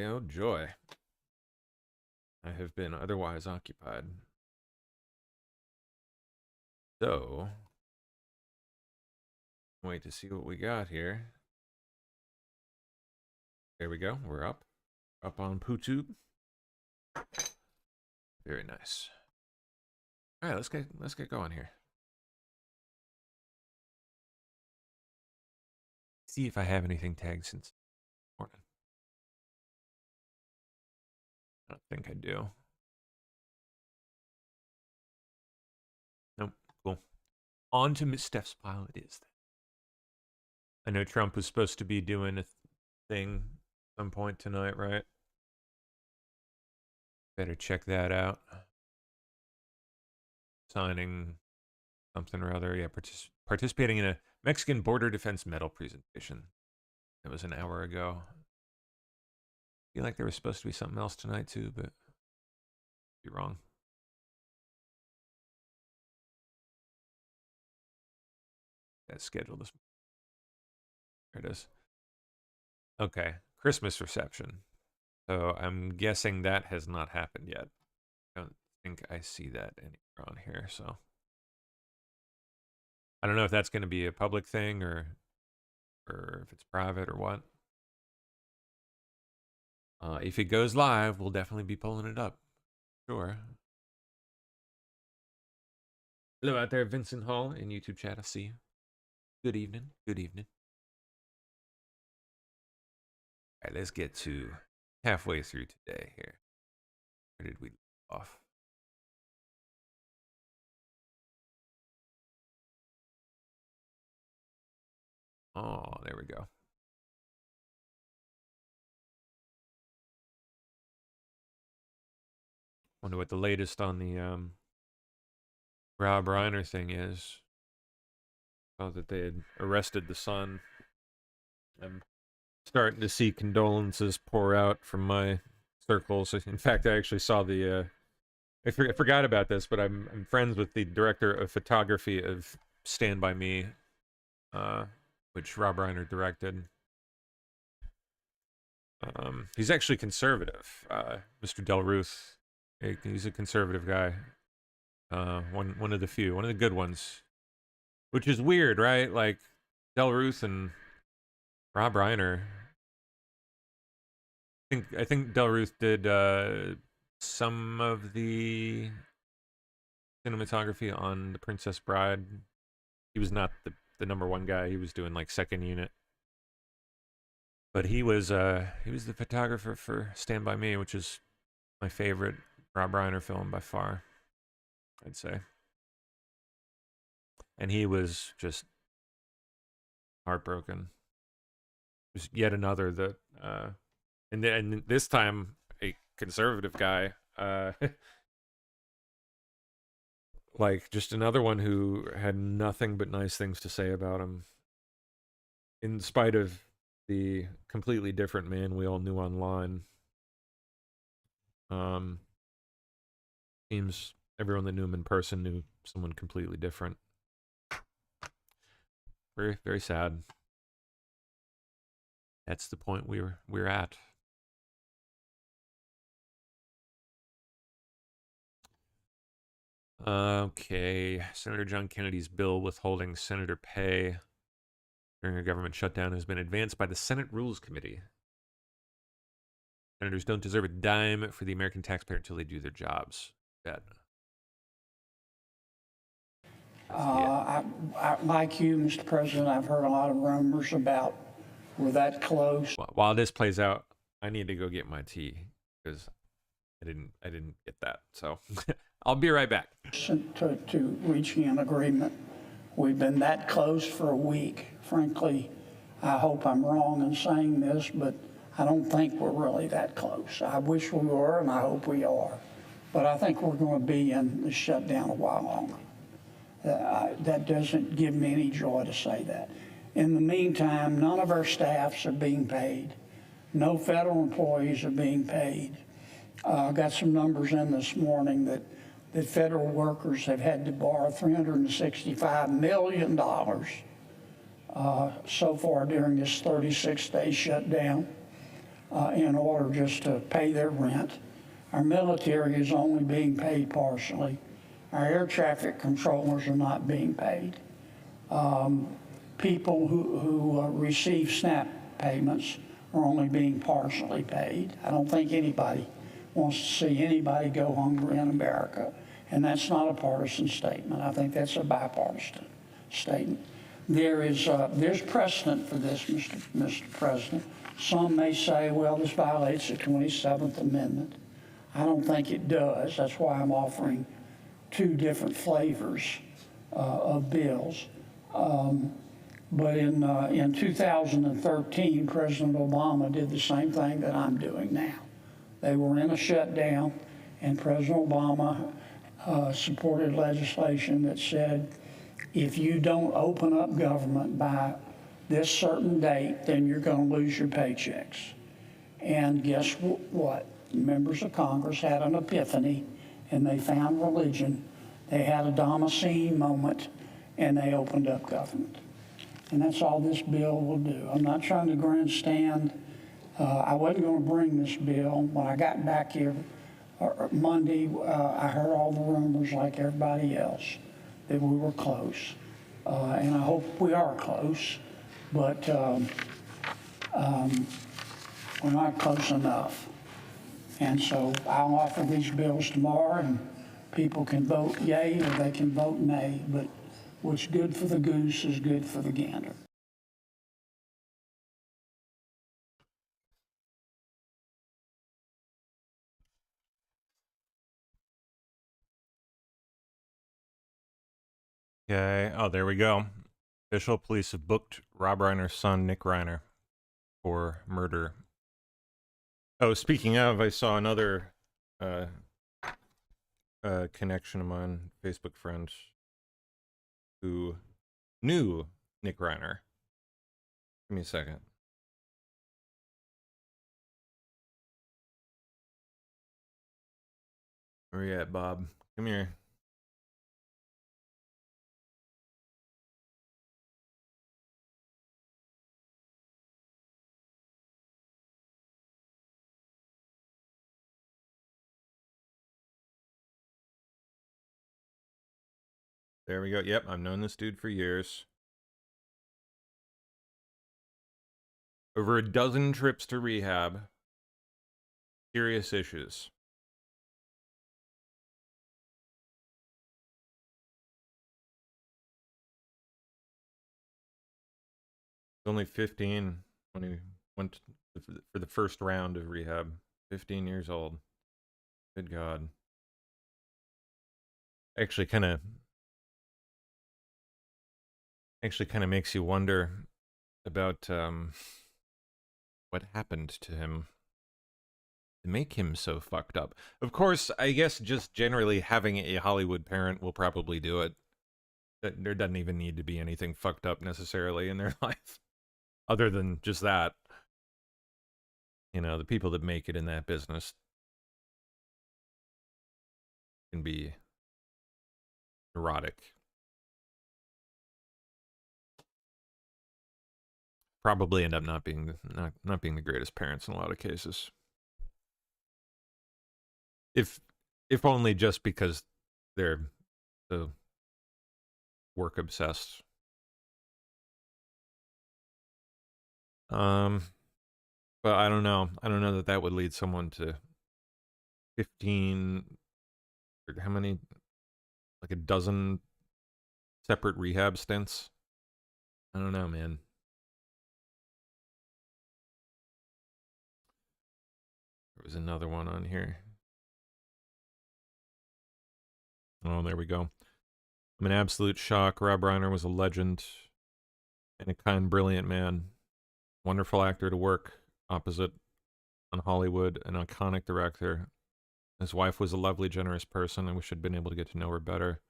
today. Oh joy. I have been otherwise occupied. So, wait to see what we got here. There we go. We're up. Up on PooTube. Very nice. All right, let's get going here. See if I have anything tagged since morning. I don't think I do. Nope. Cool. On to Miss Steph's pile it is. I know Trump was supposed to be doing a thing at some point tonight, right? Better check that out. Signing something or other. Yeah, participating in a Mexican border defense medal presentation. That was an hour ago. I feel like there was supposed to be something else tonight too, but be wrong. That's scheduled this. There it is. Okay, Christmas reception. So I'm guessing that has not happened yet. I don't think I see that anywhere on here, so I don't know if that's going to be a public thing or if it's private or what. If it goes live, we'll definitely be pulling it up. Sure. Hello out there, Vincent Hall in YouTube chat. I see you. Good evening. Good evening. All right, let's get to halfway through today here. Where did we leave off? Oh, there we go. Wonder what the latest on the Rob Reiner thing is. Oh, that they had arrested the son. I'm starting to see condolences pour out from my circles. In fact, I actually saw the. I forgot about this, but I'm friends with the director of photography of Stand By Me, which Rob Reiner directed. He's actually conservative. Mr. Del Ruth, he's a conservative guy. One of the few, one of the good ones. Which is weird, right? Like Del Ruth and Rob Reiner. I think Del Ruth did some of the cinematography on The Princess Bride. He was not the number one guy. He was doing like second unit. But he was the photographer for Stand By Me, which is my favorite Rob Reiner film by far, I'd say. And he was just heartbroken. It was yet another that, and this time a conservative guy, like just another one who had nothing but nice things to say about him, in spite of the completely different man we all knew online. Seems everyone that knew him in person knew someone completely different. Very, very sad. That's the point we're at. Okay, Senator John Kennedy's bill withholding senator pay during a government shutdown has been advanced by the Senate Rules Committee. Senators don't deserve a dime for the American taxpayer until they do their jobs. Bet. I, like you, Mr. President, I've heard a lot of rumors about we're that close. While this plays out, I need to go get my tea because I didn't get that. So I'll be right back. To reaching an agreement. We've been that close for a week. Frankly, I hope I'm wrong in saying this, but I don't think we're really that close. I wish we were, and I hope we are. But I think we're going to be in the shutdown a while longer. That doesn't give me any joy to say that. In the meantime, none of our staffs are being paid. No federal employees are being paid. I got some numbers in this morning that federal workers have had to borrow $365 million so far during this 36-day shutdown. in order just to pay their rent. Our military is only being paid partially. Our air traffic controllers are not being paid. People who receive SNAP payments are only being partially paid. I don't think anybody wants to see anybody go hungry in America. And that's not a partisan statement. I think that's a bipartisan statement. There's precedent for this, Mr. President. Some may say, well, this violates the 27th Amendment. I don't think it does. That's why I'm offering two different flavors of bills. But in 2013, President Obama did the same thing that I'm doing now. They were in a shutdown, and President Obama supported legislation that said, if you don't open up government by this certain date, then you're going to lose your paychecks. And guess what? Members of Congress had an epiphany, and they found religion. They had a Damascene moment, and they opened up government. And that's all this bill will do. I'm not trying to grandstand. I wasn't going to bring this bill. When I got back here Monday, I heard all the rumors like everybody else that we were close. And I hope we are close, but we're not close enough. And so I'll offer these bills tomorrow, and people can vote yay or they can vote nay, but what's good for the goose is good for the gander. Okay. Oh, there we go. Official police have booked Rob Reiner's son, Nick Reiner, for murder. Oh, speaking of, I saw another connection of mine, Facebook friend, who knew Nick Reiner. Give me a second. Where you at, Bob? Come here. There we go. Yep, I've known this dude for years. Over a dozen trips to rehab. Serious issues. He was only 15 when he went for the first round of rehab. 15 years old. Good God. Actually kind of makes you wonder about what happened to him to make him so fucked up. Of course, I guess just generally having a Hollywood parent will probably do it. There doesn't even need to be anything fucked up necessarily in their life, other than just that. You know, the people that make it in that business can be neurotic. Probably end up not being the greatest parents in a lot of cases. If only just because they're so work obsessed. But I don't know. I don't know that would lead someone to 15 or how many, like a dozen separate rehab stints. I don't know, man. There was another one on here. Oh, there we go. I'm in absolute shock. Rob Reiner was a legend and a kind, brilliant man. Wonderful actor to work opposite on Hollywood, an iconic director. His wife was a lovely, generous person. I wish I'd been able to get to know her better.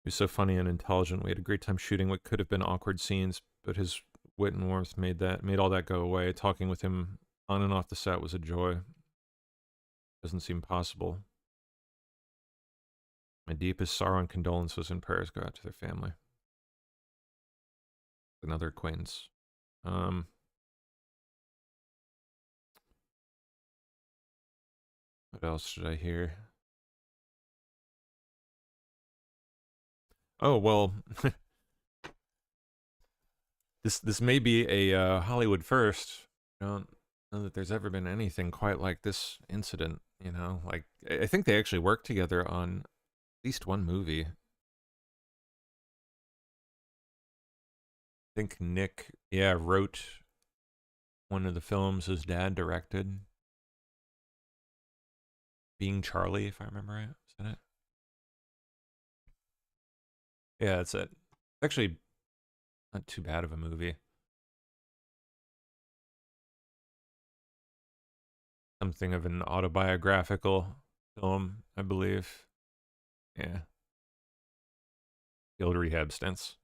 He was so funny and intelligent. We had a great time shooting what could have been awkward scenes, but his wit and warmth made all that go away. Talking with him on and off the set was a joy. Doesn't seem possible. My deepest sorrow and condolences and prayers go out to their family. Another acquaintance. What else should I hear? Oh, well, this may be a Hollywood first. I don't know that there's ever been anything quite like this incident, you know? Like, I think they actually worked together on at least one movie. I think Nick, wrote one of the films his dad directed. Being Charlie, if I remember right. Is that it? Yeah, that's it. Actually, not too bad of a movie. Something of an autobiographical film, I believe. Yeah. Field rehab stints.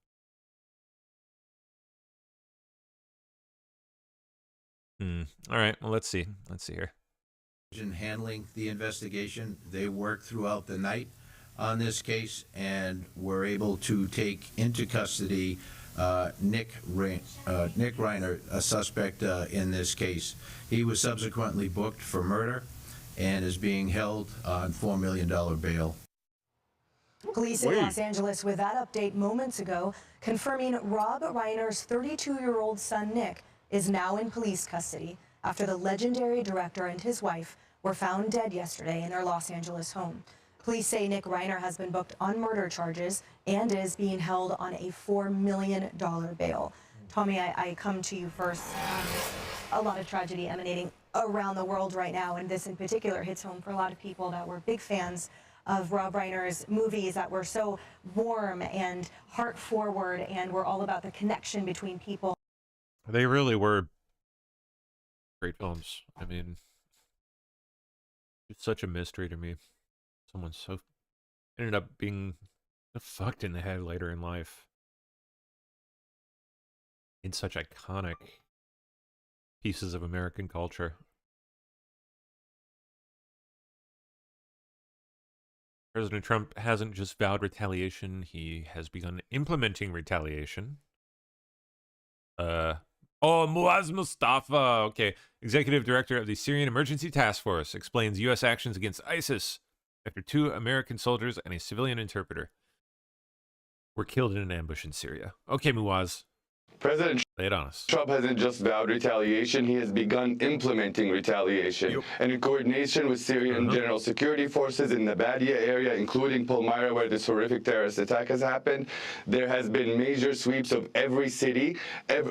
All right, well, let's see. Let's see here. Handling the investigation. They worked throughout the night on this case and were able to take into custody Nick Reiner, a suspect in this case. He was subsequently booked for murder and is being held on $4 million bail. Police in Los Angeles with that update moments ago, confirming Rob Reiner's 32-year-old son Nick is now in police custody after the legendary director and his wife were found dead yesterday in their Los Angeles home. Police say Nick Reiner has been booked on murder charges and is being held on a $4 million bail. Tommy, I come to you first. A lot of tragedy emanating around the world right now, and this in particular hits home for a lot of people that were big fans of Rob Reiner's movies that were so warm and heart-forward and were all about the connection between people. They really were great films. I mean, it's such a mystery to me. Someone so ended up being fucked in the head later in life. In such iconic pieces of American culture. President Trump hasn't just vowed retaliation, he has begun implementing retaliation. Oh, Muaz Mustafa, okay. Executive Director of the Syrian Emergency Task Force explains U.S. actions against ISIS after 2 American soldiers and a civilian interpreter were killed in an ambush in Syria. Okay, Muaz. President Lay it on us. Trump hasn't just vowed retaliation, he has begun implementing retaliation. Yep. And in coordination with Syrian general security forces in the Badia area, including Palmyra, where this horrific terrorist attack has happened, there has been major sweeps of every city.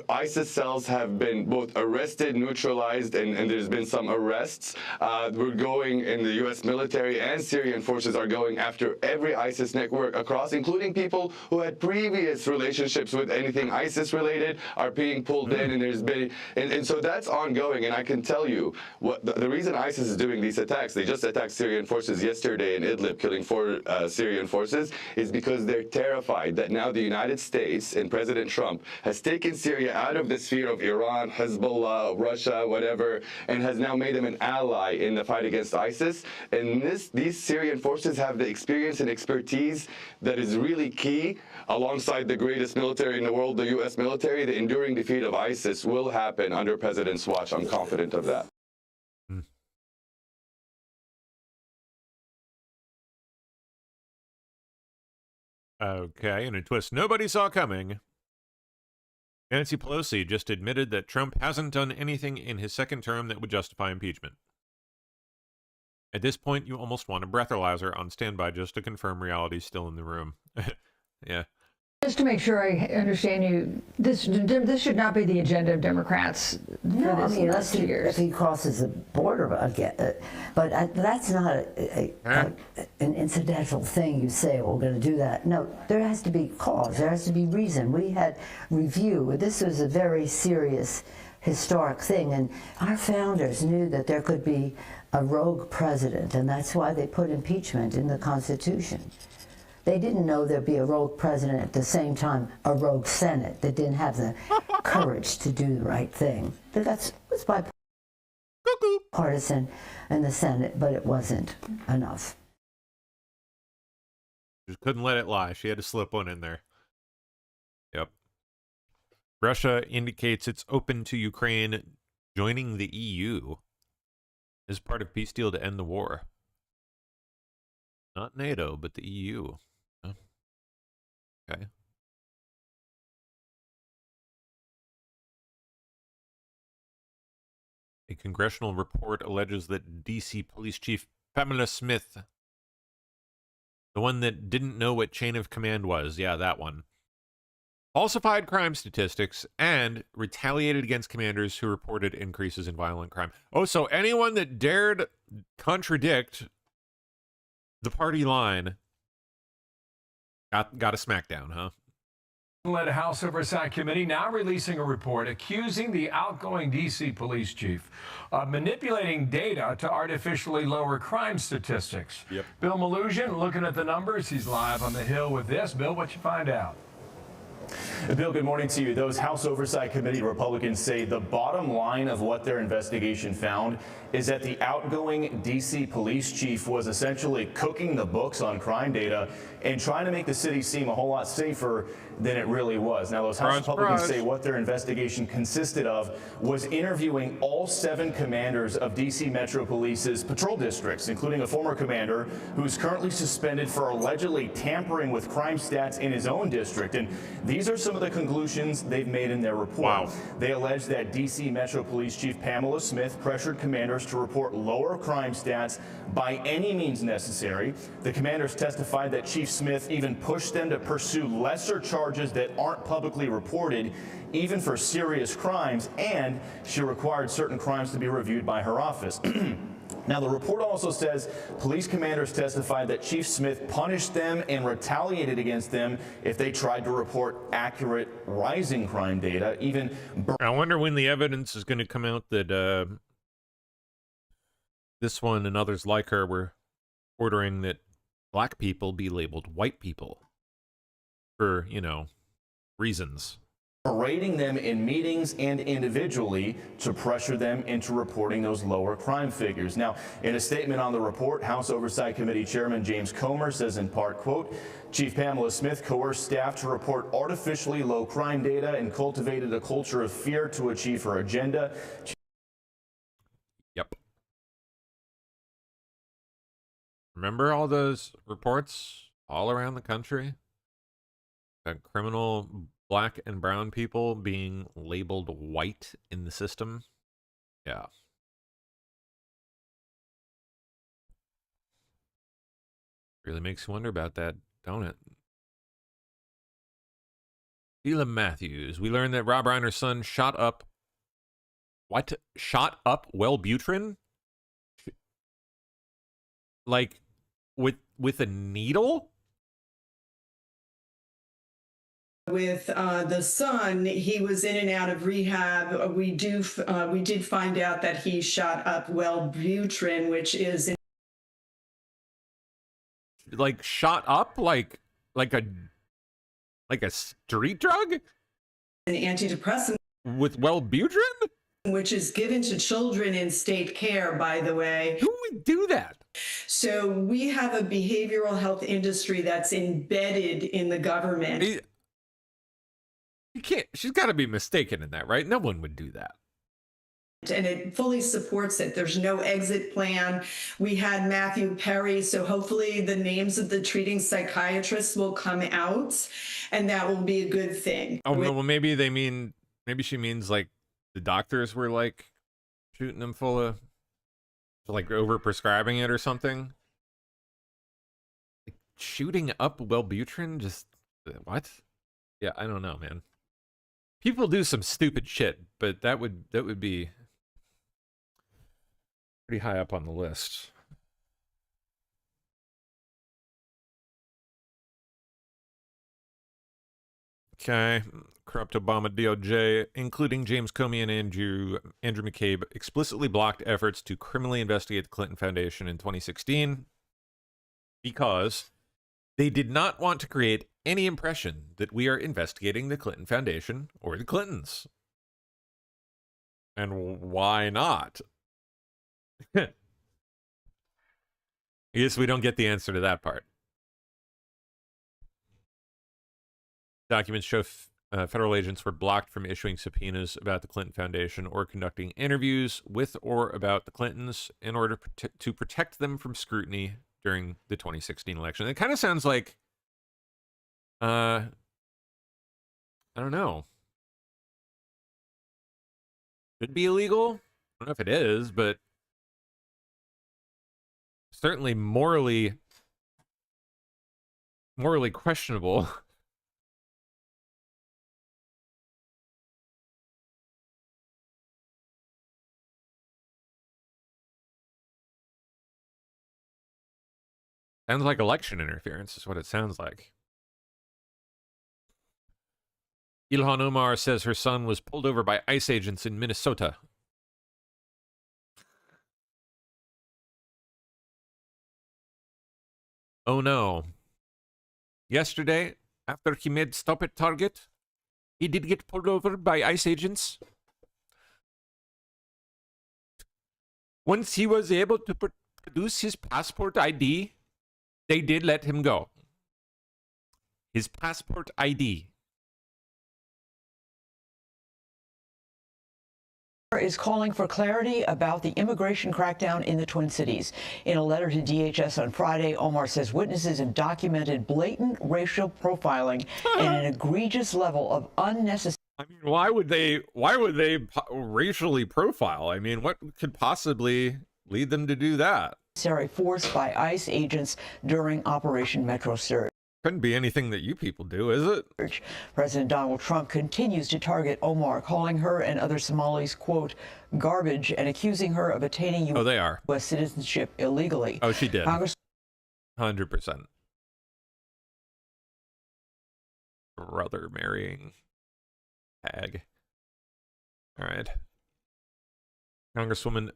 ISIS cells have been both arrested, neutralized, and there's been some arrests. We're going, and the U.S. military and Syrian forces are going after every ISIS network across, including people who had previous relationships with anything ISIS-related, are being pulled in, and there's been, and so that's ongoing. And I can tell you what the reason ISIS is doing these attacks. They just attacked Syrian forces yesterday in Idlib, killing 4 Syrian forces, is because they're terrified that now the United States and President Trump has taken Syria out of the sphere of Iran, Hezbollah, Russia, whatever, and has now made them an ally in the fight against ISIS. And these Syrian forces have the experience and expertise that is really key, alongside the greatest military in the world, the U.S. military. The enduring defeat of ISIS will happen under President's watch. I'm confident of that. Okay, in a twist nobody saw coming, Nancy Pelosi just admitted that Trump hasn't done anything in his second term that would justify impeachment. At this point, you almost want a breathalyzer on standby just to confirm reality's still in the room. Yeah. Just to make sure I understand you, this should not be the agenda of Democrats for No, I this mean, next 2 years. if he crosses the border again, but that's not an incidental thing. You say, well, we're going to do that. No, there has to be cause. There has to be reason. We had review. This was a very serious, historic thing, and our founders knew that there could be a rogue president, and that's why they put impeachment in the Constitution. They didn't know there'd be a rogue president at the same time, a rogue Senate that didn't have the courage to do the right thing. It was bipartisan in the Senate, but it wasn't enough. Just couldn't let it lie. She had to slip one in there. Yep. Russia indicates it's open to Ukraine joining the EU as part of peace deal to end the war. Not NATO, but the EU. Huh. Okay. A congressional report alleges that DC Police Chief Pamela Smith, the one that didn't know what chain of command was, yeah, that one, falsified crime statistics and retaliated against commanders who reported increases in violent crime. Oh, so anyone that dared contradict the party line got a smackdown, huh? Led House Oversight Committee now releasing a report accusing the outgoing D.C. police chief of manipulating data to artificially lower crime statistics. Yep. Bill Malusian looking at the numbers. He's live on the Hill with this. Bill, what you find out? Bill, good morning to you. Those House Oversight Committee Republicans say the bottom line of what their investigation found is that the outgoing D.C. police chief was essentially cooking the books on crime data and trying to make the city seem a whole lot safer than it really was. Now, those House Republicans say what their investigation consisted of was interviewing all 7 commanders of D.C. Metro Police's patrol districts, including a former commander who's currently suspended for allegedly tampering with crime stats in his own district. And these are some of the conclusions they've made in their report. Wow. They allege that D.C. Metro Police Chief Pamela Smith pressured commanders to report lower crime stats by any means necessary. The commanders testified that Chief Smith even pushed them to pursue lesser charges that aren't publicly reported, even for serious crimes, and she required certain crimes to be reviewed by her office. Now, the report also says police commanders testified that Chief Smith punished them and retaliated against them if they tried to report accurate rising crime data, even... I wonder when the evidence is going to come out that this one and others like her were ordering that black people be labeled white people for, you know, reasons. Berating them in meetings and individually to pressure them into reporting those lower crime figures. Now, in a statement on the report, House Oversight Committee Chairman James Comer says in part, quote, Chief Pamela Smith coerced staff to report artificially low crime data and cultivated a culture of fear to achieve her agenda. Yep. Remember all those reports all around the country? That criminal black and brown people being labeled white in the system? Yeah. Really makes you wonder about that, don't it? Sheila Matthews. We learned that Rob Reiner's son shot up... What? Shot up Wellbutrin? Like, with a needle? With the son, he was in and out of rehab. We did find out that he shot up Wellbutrin, which is Like shot up like a street drug? an antidepressant, With Wellbutrin? which is given to children in state care, by the way. Who would do that? So we have a behavioral health industry that's embedded in the government. You can't, she's got to be mistaken in that, right? No one would do that. And it fully supports it. There's no exit plan. We had Matthew Perry, so hopefully the names of the treating psychiatrists will come out, and that will be a good thing. Oh, well, maybe she means like the doctors were like shooting him full of, like over prescribing it or something. Like, shooting up Wellbutrin, just what? Yeah, I don't know, man. People do some stupid shit, but that would be pretty high up on the list. Okay, corrupt Obama DOJ, including James Comey and Andrew McCabe, explicitly blocked efforts to criminally investigate the Clinton Foundation in 2016 because they did not want to create any impression that we are investigating the Clinton Foundation or the Clintons. And why not? I guess we don't get the answer to that part. Documents show federal agents were blocked from issuing subpoenas about the Clinton Foundation or conducting interviews with or about the Clintons in order to protect them from scrutiny during the 2016 election. It kind of sounds like, I don't know. Should be illegal. I don't know if it is, but certainly morally questionable. Sounds like election interference is what it sounds like. Ilhan Omar says her son was pulled over by ICE agents in Minnesota. Oh no. Yesterday, after he made stop at Target, he did get pulled over by ICE agents. Once he was able to produce his passport ID, they did let him go. His passport ID. Is calling for clarity about the immigration crackdown in the Twin Cities. In a letter to DHS on Friday, Omar says witnesses have documented blatant racial profiling and an egregious level of unnecessary. I mean, why would they racially profile? I mean, what could possibly lead them to do that? Force by ICE agents during Operation Metro Surge. Couldn't be anything that you people do, is it? President Donald Trump continues to target Omar, calling her and other Somalis, quote, garbage, and accusing her of attaining U.S. citizenship illegally. Oh, she did. 100%. Brother marrying hag. All right. Congresswoman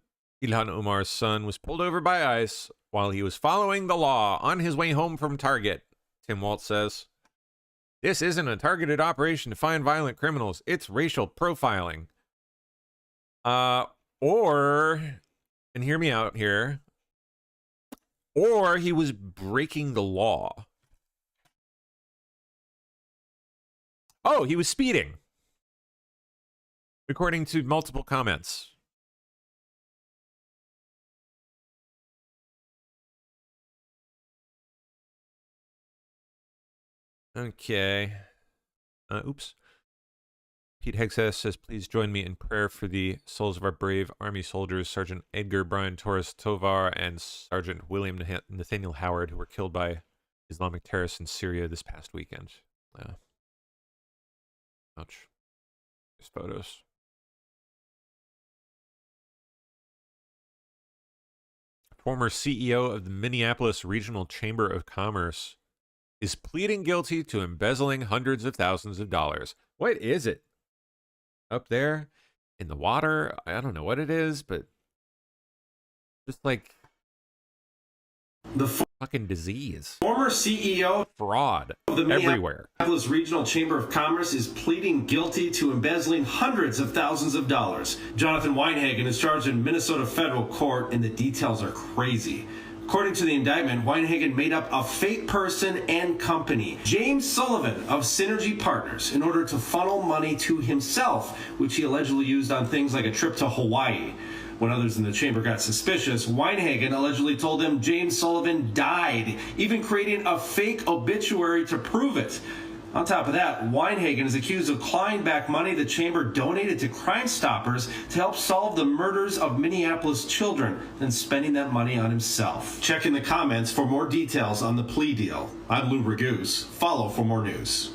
Ilhan Omar's son was pulled over by ICE while he was following the law on his way home from Target. Tim Waltz says, this isn't a targeted operation to find violent criminals. It's racial profiling. Or, and hear me out here, or he was breaking the law. Oh, he was speeding, according to multiple comments. Okay. Oops. Pete Hexas says, please join me in prayer for the souls of our brave Army soldiers, Sergeant Edgar Brian Torres Tovar and Sergeant William Nathaniel Howard, who were killed by Islamic terrorists in Syria this past weekend. Ouch. There's photos. Former CEO of the Minneapolis Regional Chamber of Commerce is pleading guilty to embezzling hundreds of thousands of dollars. What is it? Up there in the water? I don't know what it is, but just like the fucking disease. Former CEO fraud of the everywhere. Minneapolis Regional Chamber of Commerce is pleading guilty to embezzling hundreds of thousands of dollars. Jonathan Weinhagen is charged in Minnesota federal court, and the details are crazy. According to the indictment, Weinhagen made up a fake person and company, James Sullivan of Synergy Partners, in order to funnel money to himself, which he allegedly used on things like a trip to Hawaii. When others in the chamber got suspicious, Weinhagen allegedly told them James Sullivan died, even creating a fake obituary to prove it. On top of that, Weinhagen is accused of clawing back money the chamber donated to Crime Stoppers to help solve the murders of Minneapolis children, and spending that money on himself. Check in the comments for more details on the plea deal. I'm Lou Ragoose. Follow for more news.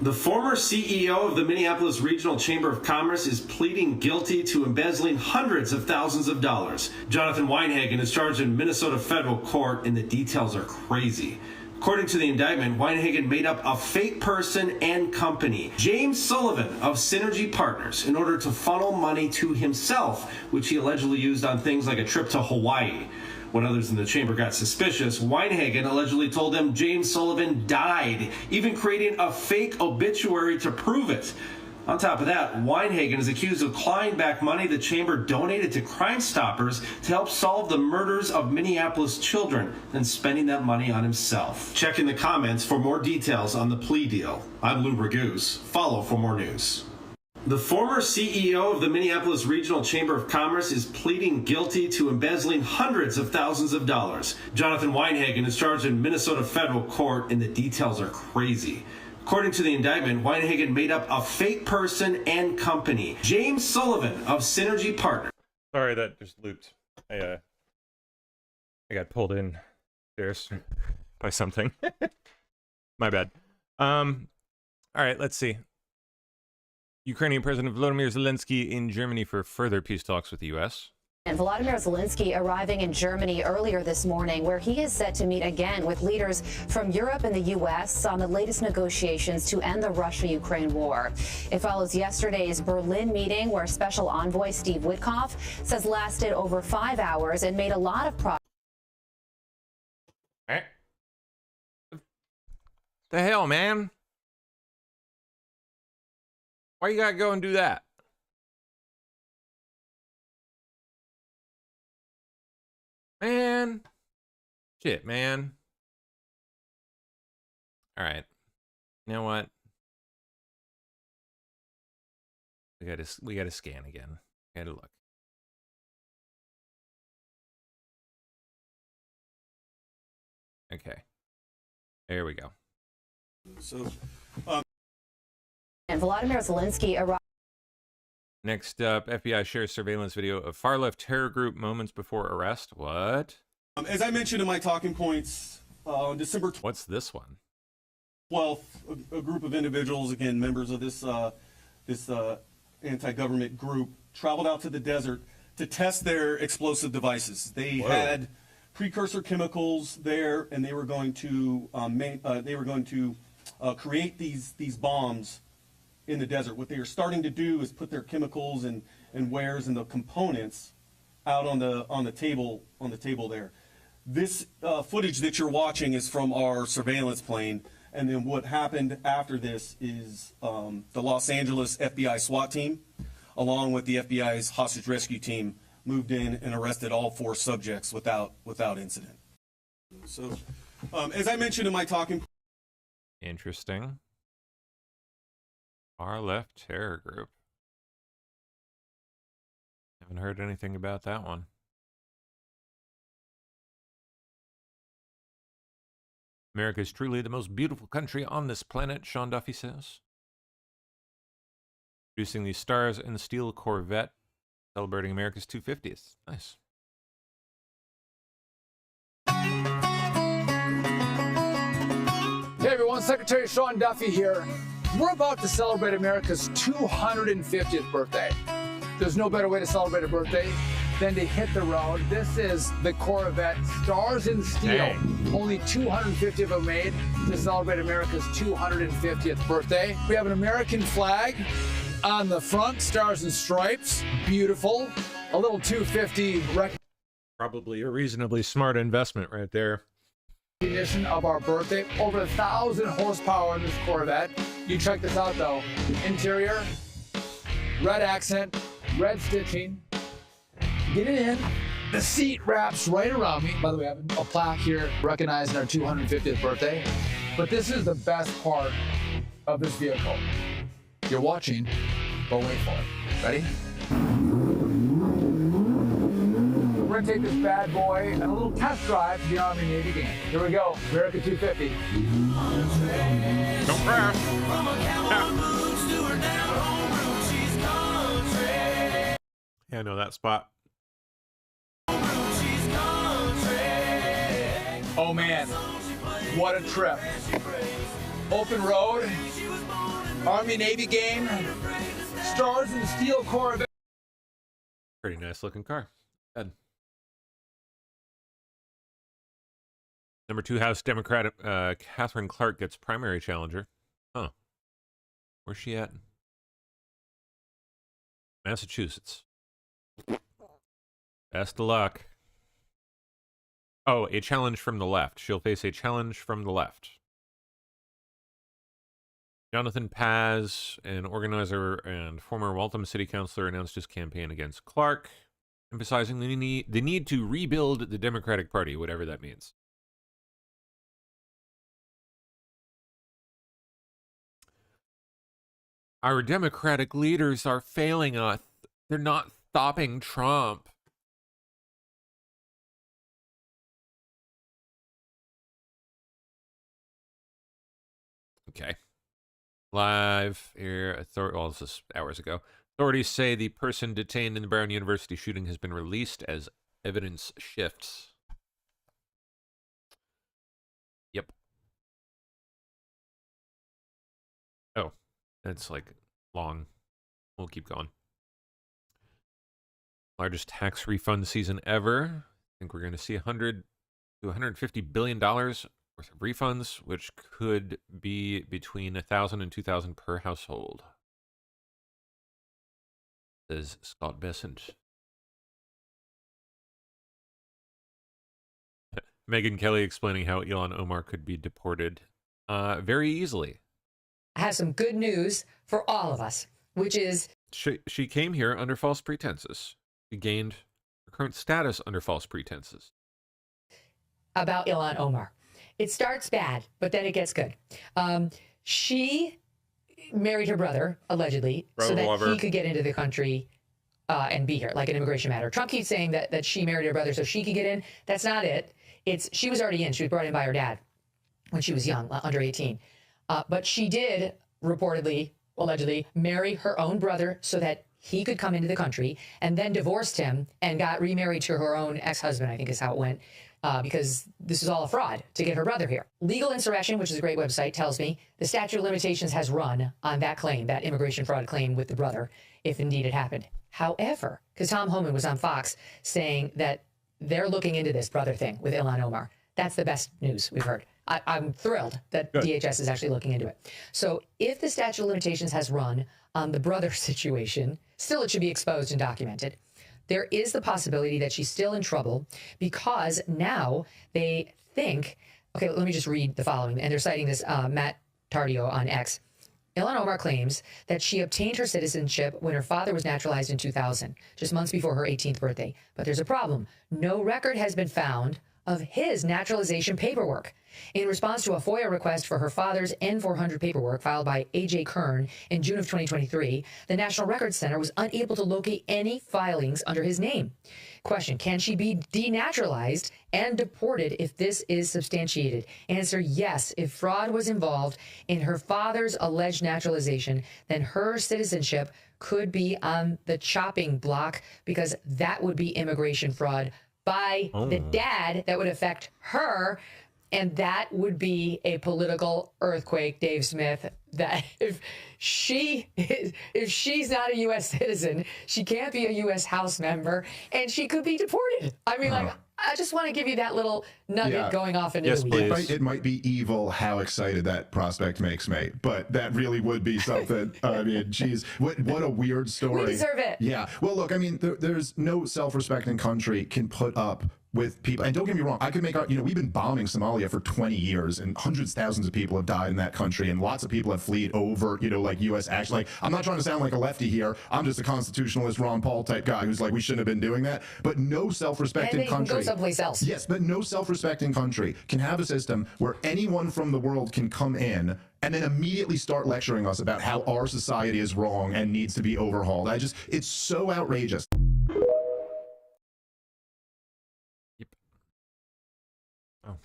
The former CEO of the Minneapolis Regional Chamber of Commerce is pleading guilty to embezzling hundreds of thousands of dollars. Jonathan Weinhagen is charged in Minnesota federal court, and the details are crazy. According to the indictment, Weinhagen made up a fake person and company, James Sullivan of Synergy Partners, in order to funnel money to himself, which he allegedly used on things like a trip to Hawaii. When others in the chamber got suspicious, Weinhagen allegedly told them James Sullivan died, even creating a fake obituary to prove it. On top of that, Weinhagen is accused of clawing back money the chamber donated to Crime Stoppers to help solve the murders of Minneapolis children, and spending that money on himself. Check in the comments for more details on the plea deal. I'm Lou Ragoose. Follow for more news. The former CEO of the Minneapolis Regional Chamber of Commerce is pleading guilty to embezzling hundreds of thousands of dollars. Jonathan Weinhagen is charged in Minnesota federal court, and the details are crazy. According to the indictment, Weinhagen made up a fake person and company. James Sullivan of Synergy Partners. Sorry, that just looped. I got pulled in stairs by something. My bad. All right, let's see. Ukrainian President Volodymyr Zelensky in Germany for further peace talks with the U.S. And Volodymyr Zelensky arriving in Germany earlier this morning, where he is set to meet again with leaders from Europe and the U.S. on the latest negotiations to end the Russia-Ukraine war. It follows yesterday's Berlin meeting, where Special Envoy Steve Witkoff says lasted over 5 hours and made a lot of progress. The hell, man? Why you gotta go and do that? Man. Shit, man. All right. You know what? We gotta scan again. We gotta look. Okay. There we go. So, and Volodymyr Zelensky arrived. Next up, FBI shares surveillance video of far-left terror group moments before arrest. What? As I mentioned in my talking points, on December 12th, what's this one? A group of individuals, again, members of this anti-government group, traveled out to the desert to test their explosive devices. They had precursor chemicals there, and they were going to create these bombs in the desert. What they are starting to do is put their chemicals and wares and the components out on the table there. This footage that you're watching is from our surveillance plane, and then what happened after this is the Los Angeles FBI SWAT team, along with the FBI's hostage rescue team, moved in and arrested all 4 subjects without incident. So, as I mentioned in my talking. Interesting. Far left terror group. Haven't heard anything about that one. America is truly the most beautiful country on this planet, Sean Duffy says. Producing the Stars and Steel Corvette, celebrating America's 250th. Nice. Hey everyone, Secretary Sean Duffy here. We're about to celebrate America's 250th birthday. There's no better way to celebrate a birthday than to hit the road. This is the Corvette Stars in Steel. Dang. Only 250 of them made to celebrate America's 250th birthday. We have an American flag on the front, stars and stripes. Beautiful. A little 250 Probably a reasonably smart investment right there. Recognition of our birthday. Over 1,000 horsepower in this Corvette. You check this out though. Interior, red accent, red stitching. Get it in. The seat wraps right around me. By the way, I have a plaque here recognizing our 250th birthday. But this is the best part of this vehicle. You're watching, but wait for it. Ready? We're gonna take this bad boy on a little test drive to the Army-Navy game. Here we go, America 250. Don't crash. Yeah, I know that spot. Oh man, what a trip. Open road, Army-Navy game, Stars and Steel Corvette. Pretty nice looking car. Good. Number 2 House Democrat Catherine Clark gets primary challenger. Huh. Where's she at? Massachusetts. Best of luck. Oh, a challenge from the left. She'll face a challenge from the left. Jonathan Paz, an organizer and former Waltham City Councilor, announced his campaign against Clark, emphasizing the need to rebuild the Democratic Party, whatever that means. Our Democratic leaders are failing us. They're not stopping Trump. Okay. Live here. Well, this is hours ago. Authorities say the person detained in the Brown University shooting has been released as evidence shifts. Yep. Oh, that's like long. We'll keep going. Largest tax refund season ever. I think we're going to see $100 to $150 billion worth of refunds, which could be between $1,000 and $2,000 per household. Says Scott Bessent. Megyn Kelly explaining how Ilhan Omar could be deported very easily. I have some good news for all of us, which is... She came here under false pretenses. She gained her current status under false pretenses. About Ilhan Omar. It starts bad, but then it gets good. She married her brother, allegedly, so that he could get into the country and be here, like an immigration matter. Trump keeps saying that she married her brother so she could get in. That's not it. She was already in. She was brought in by her dad when she was young, under 18. But she did reportedly, allegedly, marry her own brother so that he could come into the country, and then divorced him and got remarried to her own ex-husband, I think is how it went, because this is all a fraud to get her brother here. Legal Insurrection, which is a great website, tells me the statute of limitations has run on that claim, that immigration fraud claim with the brother, if indeed it happened. However, because Tom Homan was on Fox saying that they're looking into this brother thing with Ilhan Omar. That's the best news we've heard. I'm thrilled that DHS is actually looking into it. So if the statute of limitations has run on the brother situation, still it should be exposed and documented. There is the possibility that she's still in trouble because now they think, okay, let me just read the following. And they're citing this Matt Tardio on X. Ilhan Omar claims that she obtained her citizenship when her father was naturalized in 2000, just months before her 18th birthday. But there's a problem. No record has been found of his naturalization paperwork. In response to a FOIA request for her father's N-400 paperwork filed by A.J. Kern in June of 2023, the National Records Center was unable to locate any filings under his name. Question, can she be denaturalized and deported if this is substantiated? Answer, yes. If fraud was involved in her father's alleged naturalization, then her citizenship could be on the chopping block because that would be immigration fraud by the dad that would affect her. And that would be a political earthquake, Dave Smith, that if she's not a U.S. citizen, she can't be a U.S. House member, and she could be deported. I mean, like, I just want to give you that little nugget going off into the weeds. It might be evil how excited that prospect makes me, but that really would be something. I mean, geez, what a weird story. We deserve it. Yeah. Well, look, I mean, there's no self-respecting country can put up with people, and don't get me wrong, I could make, we've been bombing Somalia for 20 years, and hundreds, thousands of people have died in that country, and lots of people have fled over, like U.S. action. Like, I'm not trying to sound like a lefty here. I'm just a constitutionalist Ron Paul type guy who's like, we shouldn't have been doing that. But no self-respecting country. Can go someplace else. Yes, but no self-respecting country can have a system where anyone from the world can come in and then immediately start lecturing us about how our society is wrong and needs to be overhauled. It's so outrageous. Oh.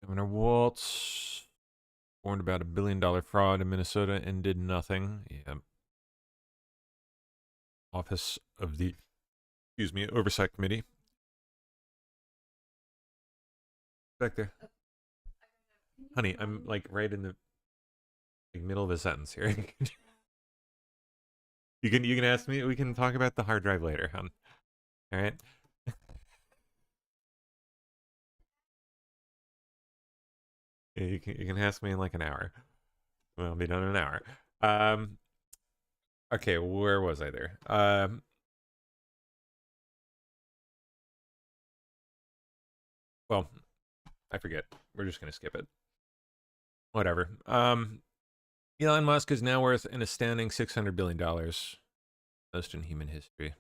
Governor Waltz warned about $1 billion fraud in Minnesota and did nothing. Yeah. Office of the, Oversight Committee. Back there. Honey, I'm like right in the middle of a sentence here. You can ask me. We can talk about the hard drive later. All right. Yeah, you can ask me in like an hour. Well, I'll be done in an hour. Okay, where was I there? Well, I forget. We're just gonna skip it. Whatever. Elon Musk is now worth an astounding $600 billion. Most in human history.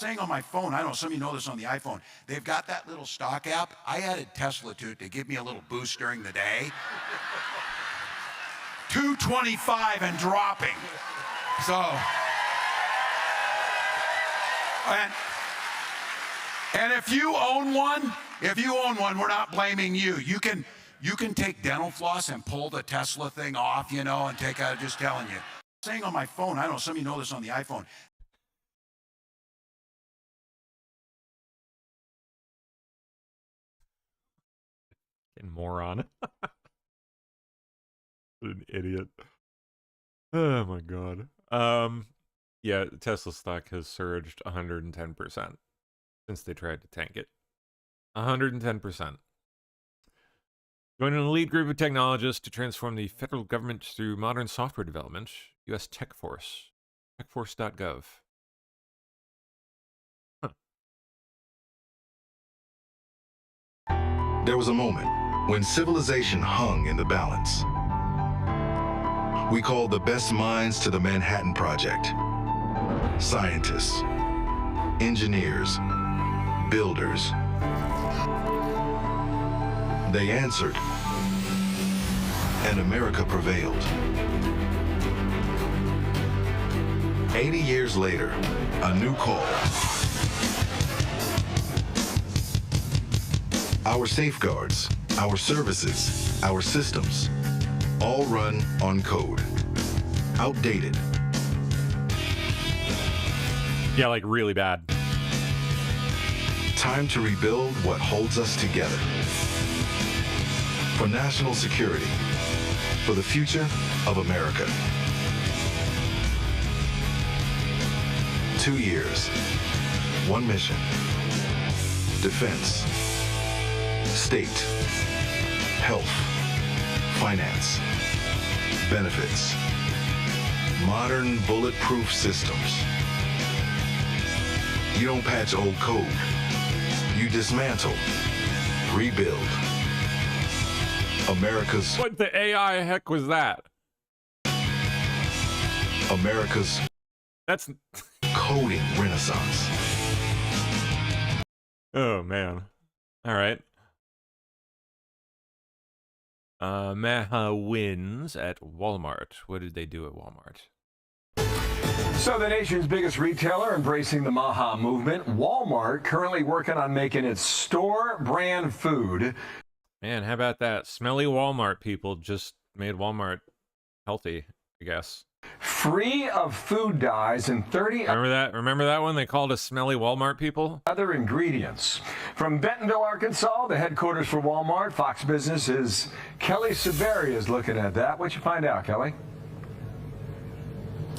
Saying on my phone, I don't know, some of you know this on the iPhone, they've got that little stock app. I added Tesla to it to give me a little boost during the day. 225 and dropping. So, and if you own one, we're not blaming you. You can take dental floss and pull the Tesla thing off, you know, and take out, just telling you. Saying on my phone, I don't know, some of you know this on the iPhone. Moron. What an idiot. Oh my god. Yeah, Tesla stock has surged 110% since they tried to tank it. 110%. Joining an elite group of technologists to transform the federal government through modern software development, U.S. Tech Force. techforce.gov. There was a moment when civilization hung in the balance. We called the best minds to the Manhattan Project. Scientists, engineers, builders. They answered, and America prevailed. 80 years later, a new call. Our safeguards, our services, our systems, all run on code. Outdated. Yeah, like really bad. Time to rebuild what holds us together. For national security. For the future of America. 2 years. One mission. Defense. State. Health. Finance. Benefits. Modern bulletproof systems. You don't patch old code. You dismantle. Rebuild. America's... What the AI heck was that? America's... That's... coding renaissance. Oh, man. All right. Maha wins at Walmart. What did they do at Walmart? So the nation's biggest retailer embracing the Maha movement, Walmart, currently working on making its store brand food. Man, how about that? Smelly Walmart people just made Walmart healthy, I guess. Free of food dyes and 30 Remember that one? They called us smelly Walmart people? other ingredients. From Bentonville, Arkansas, the headquarters for Walmart, Fox Business's Kelly Saberi is looking at that. What'd you find out, Kelly?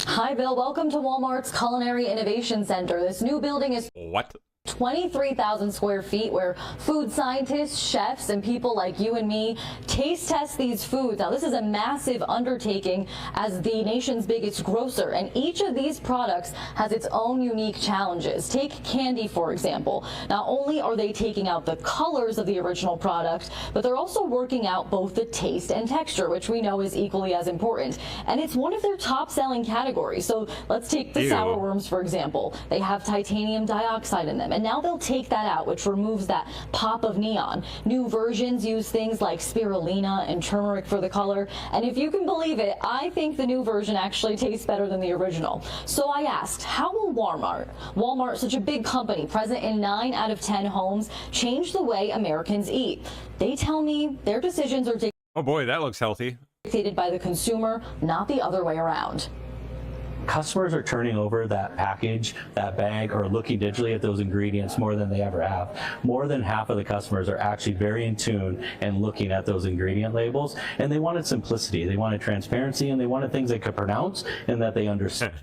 Hi, Bill. Welcome to Walmart's Culinary Innovation Center. This new building is... What? 23,000 square feet where food scientists, chefs, and people like you and me taste test these foods. Now, this is a massive undertaking as the nation's biggest grocer, and each of these products has its own unique challenges. Take candy, for example. Not only are they taking out the colors of the original product, but they're also working out both the taste and texture, which we know is equally as important. And it's one of their top-selling categories. So let's take the sour worms, for example. They have titanium dioxide in them. And now they'll take that out, which removes that pop of neon. New versions use things like spirulina and turmeric for the color. And if you can believe it, I think the new version actually tastes better than the original. So I asked, how will Walmart, such a big company, present in 9 out of 10 homes, change the way Americans eat? They tell me their decisions are Oh boy, that looks healthy. dictated by the consumer, not the other way around. Customers are turning over that package, that bag, or looking digitally at those ingredients more than they ever have. More than half of the customers are actually very in tune and looking at those ingredient labels, and they wanted simplicity, they wanted transparency, and they wanted things they could pronounce and that they understood.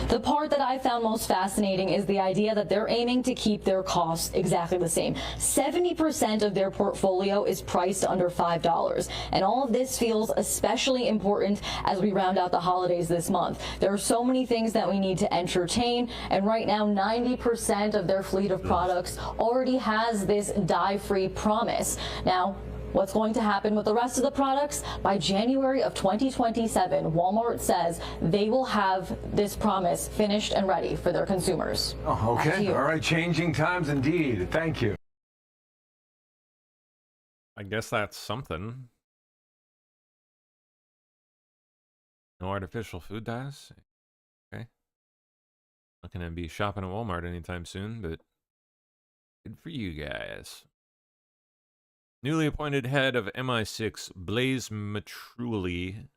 The part that I found most fascinating is the idea that they're aiming to keep their costs exactly the same. 70% of their portfolio is priced under $5. And all of this feels especially important as we round out the holidays this month. There are so many things that we need to entertain, and right now 90% of their fleet of products already has this dye-free promise. Now, What's going to happen with the rest of the products? By January of 2027, Walmart says they will have this promise finished and ready for their consumers. Oh, Back to okay. you. All right. Changing times indeed. Thank you. I guess that's something. No artificial food dyes? Okay. Not gonna be shopping at Walmart anytime soon, but good for you guys. Newly appointed head of MI6, Blaise Matrouli,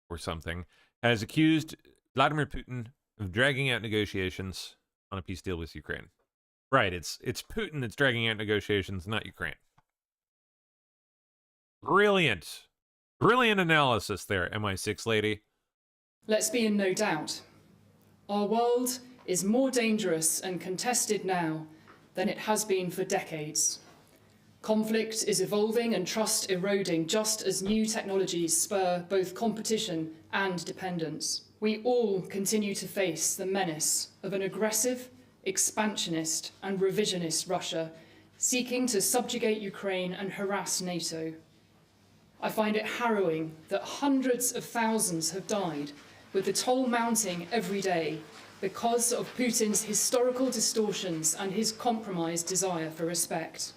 or something, has accused Vladimir Putin of dragging out negotiations on a peace deal with Ukraine. Right, it's Putin that's dragging out negotiations, not Ukraine. Brilliant. Brilliant analysis there, MI6 lady. Let's be in no doubt. Our world is more dangerous and contested now than it has been for decades. Conflict is evolving and trust eroding just as new technologies spur both competition and dependence. We all continue to face the menace of an aggressive, expansionist and revisionist Russia seeking to subjugate Ukraine and harass NATO. I find it harrowing that hundreds of thousands have died, with the toll mounting every day because of Putin's historical distortions and his compromised desire for respect.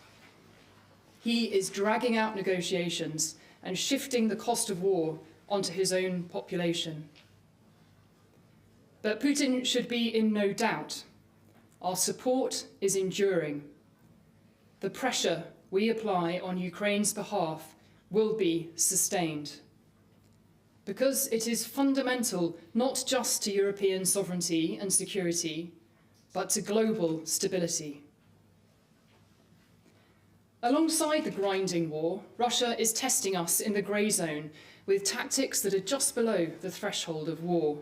He is dragging out negotiations and shifting the cost of war onto his own population. But Putin should be in no doubt. Our support is enduring. The pressure we apply on Ukraine's behalf will be sustained. Because it is fundamental not just to European sovereignty and security, but to global stability. Alongside the grinding war, Russia is testing us in the grey zone with tactics that are just below the threshold of war.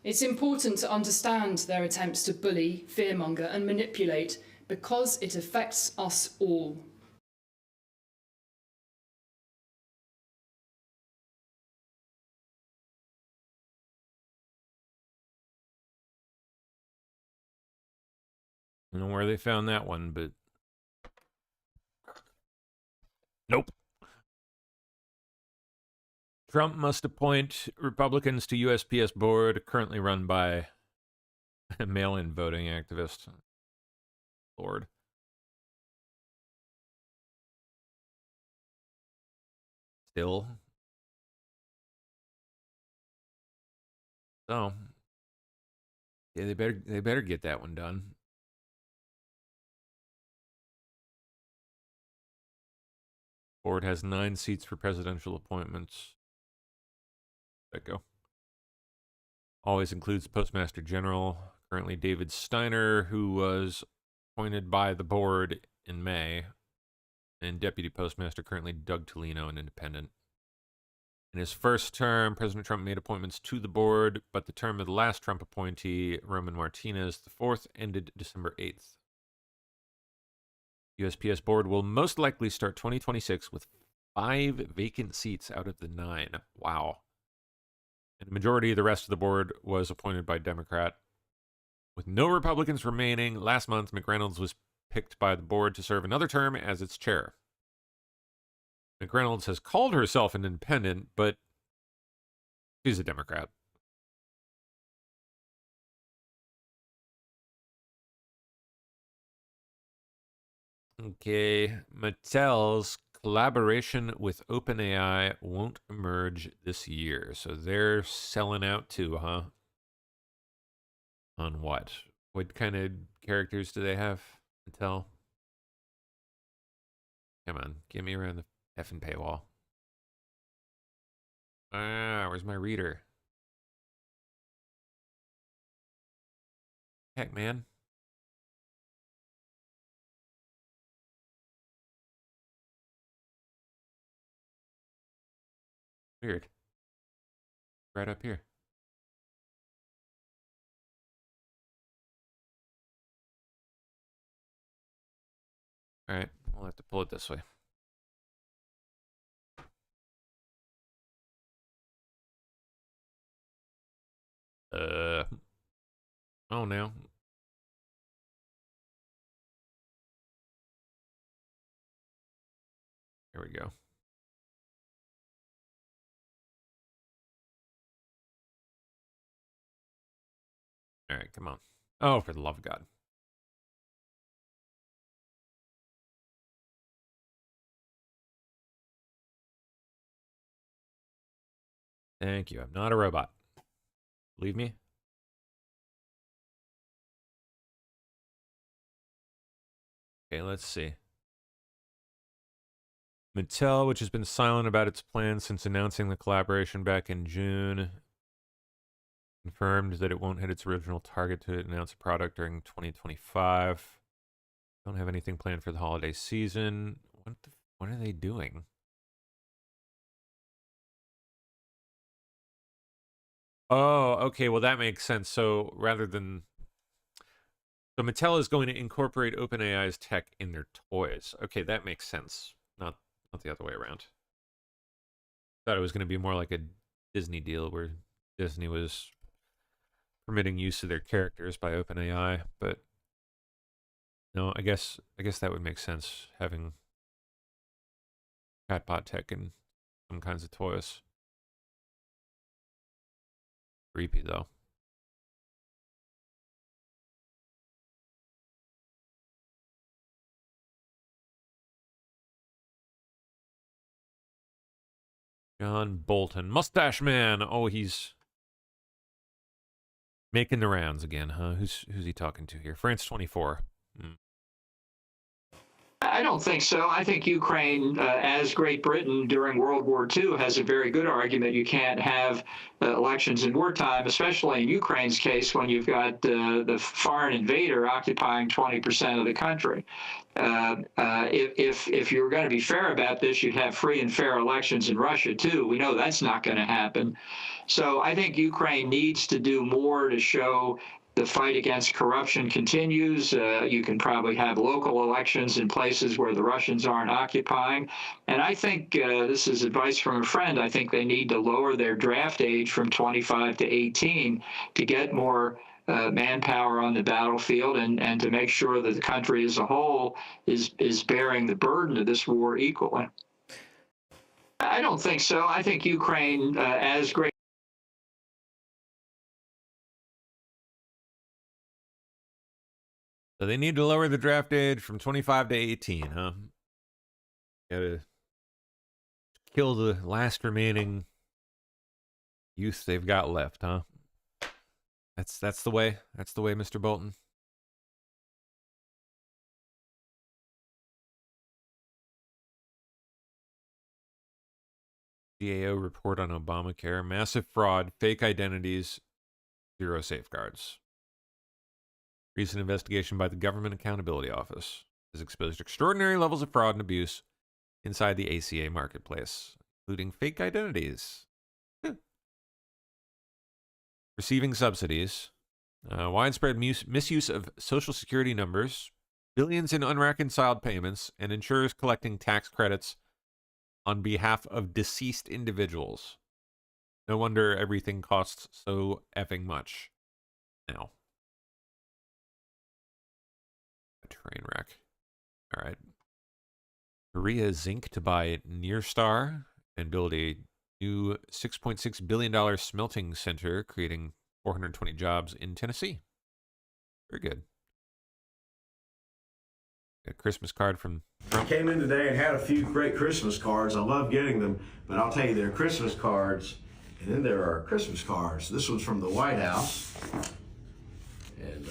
It's important to understand their attempts to bully, fearmonger and manipulate because it affects us all. I don't know where they found that one, but nope. Trump must appoint Republicans to USPS board, currently run by a mail-in voting activist. Lord. Still. So, yeah, they better get that one done. Board has 9 seats for presidential appointments. There you go. Always includes Postmaster General, currently David Steiner, who was appointed by the board in May, and Deputy Postmaster currently Doug Tolino, an independent. In his first term, President Trump made appointments to the board, but the term of the last Trump appointee, Roman Martinez IV, ended December 8th. USPS board will most likely start 2026 with 5 vacant seats out of the 9. Wow. And the majority of the rest of the board was appointed by Democrat. With no Republicans remaining, last month McReynolds was picked by the board to serve another term as its chair. McReynolds has called herself an independent, but she's a Democrat. Okay, Mattel's collaboration with OpenAI won't emerge this year, so they're selling out too, huh? On what? What kind of characters do they have? Mattel? Come on, get me around the effing paywall. Ah, where's my reader? Heck, man. Weird. Right up here. Alright, we'll have to pull it this way. Oh no. There we go. All right, come on. Oh, for the love of God. Thank you. I'm not a robot. Believe me? Okay, let's see. Mattel, which has been silent about its plans since announcing the collaboration back in June, confirmed that it won't hit its original target to announce a product during 2025. Don't have anything planned for the holiday season. What are they doing? Oh, okay. Well, that makes sense. So rather than... So Mattel is going to incorporate OpenAI's tech in their toys. Okay, that makes sense. Not the other way around. Thought it was going to be more like a Disney deal where Disney was permitting use of their characters by OpenAI, but no, I guess that would make sense, having chatbot tech in some kinds of toys. Creepy though. John Bolton, Mustache Man. Oh, he's making the rounds again, huh? Who's he talking to here? France 24. I don't think so. I think Ukraine, as Great Britain during World War II, has a very good argument. You can't have elections in wartime, especially in Ukraine's case when you've got the foreign invader occupying 20% of the country. If you were going to be fair about this, you'd have free and fair elections in Russia, too. We know that's not going to happen. So I think Ukraine needs to do more to show the fight against corruption continues. You can probably have local elections in places where the Russians aren't occupying. And I think this is advice from a friend. I think they need to lower their draft age from 25 to 18 to get more manpower on the battlefield and to make sure that the country as a whole is bearing the burden of this war equally. I don't think so. I think Ukraine, as great. So they need to lower the draft age from 25 to 18, huh? Gotta kill the last remaining youth they've got left, huh? That's the way. That's the way, Mr. Bolton. GAO report on Obamacare. Massive fraud, fake identities, zero safeguards. Recent investigation by the Government Accountability Office has exposed extraordinary levels of fraud and abuse inside the ACA marketplace, including fake identities, receiving subsidies, widespread misuse of Social Security numbers, billions in unreconciled payments, and insurers collecting tax credits on behalf of deceased individuals. No wonder everything costs so effing much now. Train wreck. All right. Korea Zinc to buy Nearstar and build a new $6.6 billion smelting center, creating 420 jobs in Tennessee. Very good. A Christmas card from Trump. I came in today and had a few great Christmas cards. I love getting them, but I'll tell you, there are Christmas cards, and then there are Christmas cards. This one's from the White House. And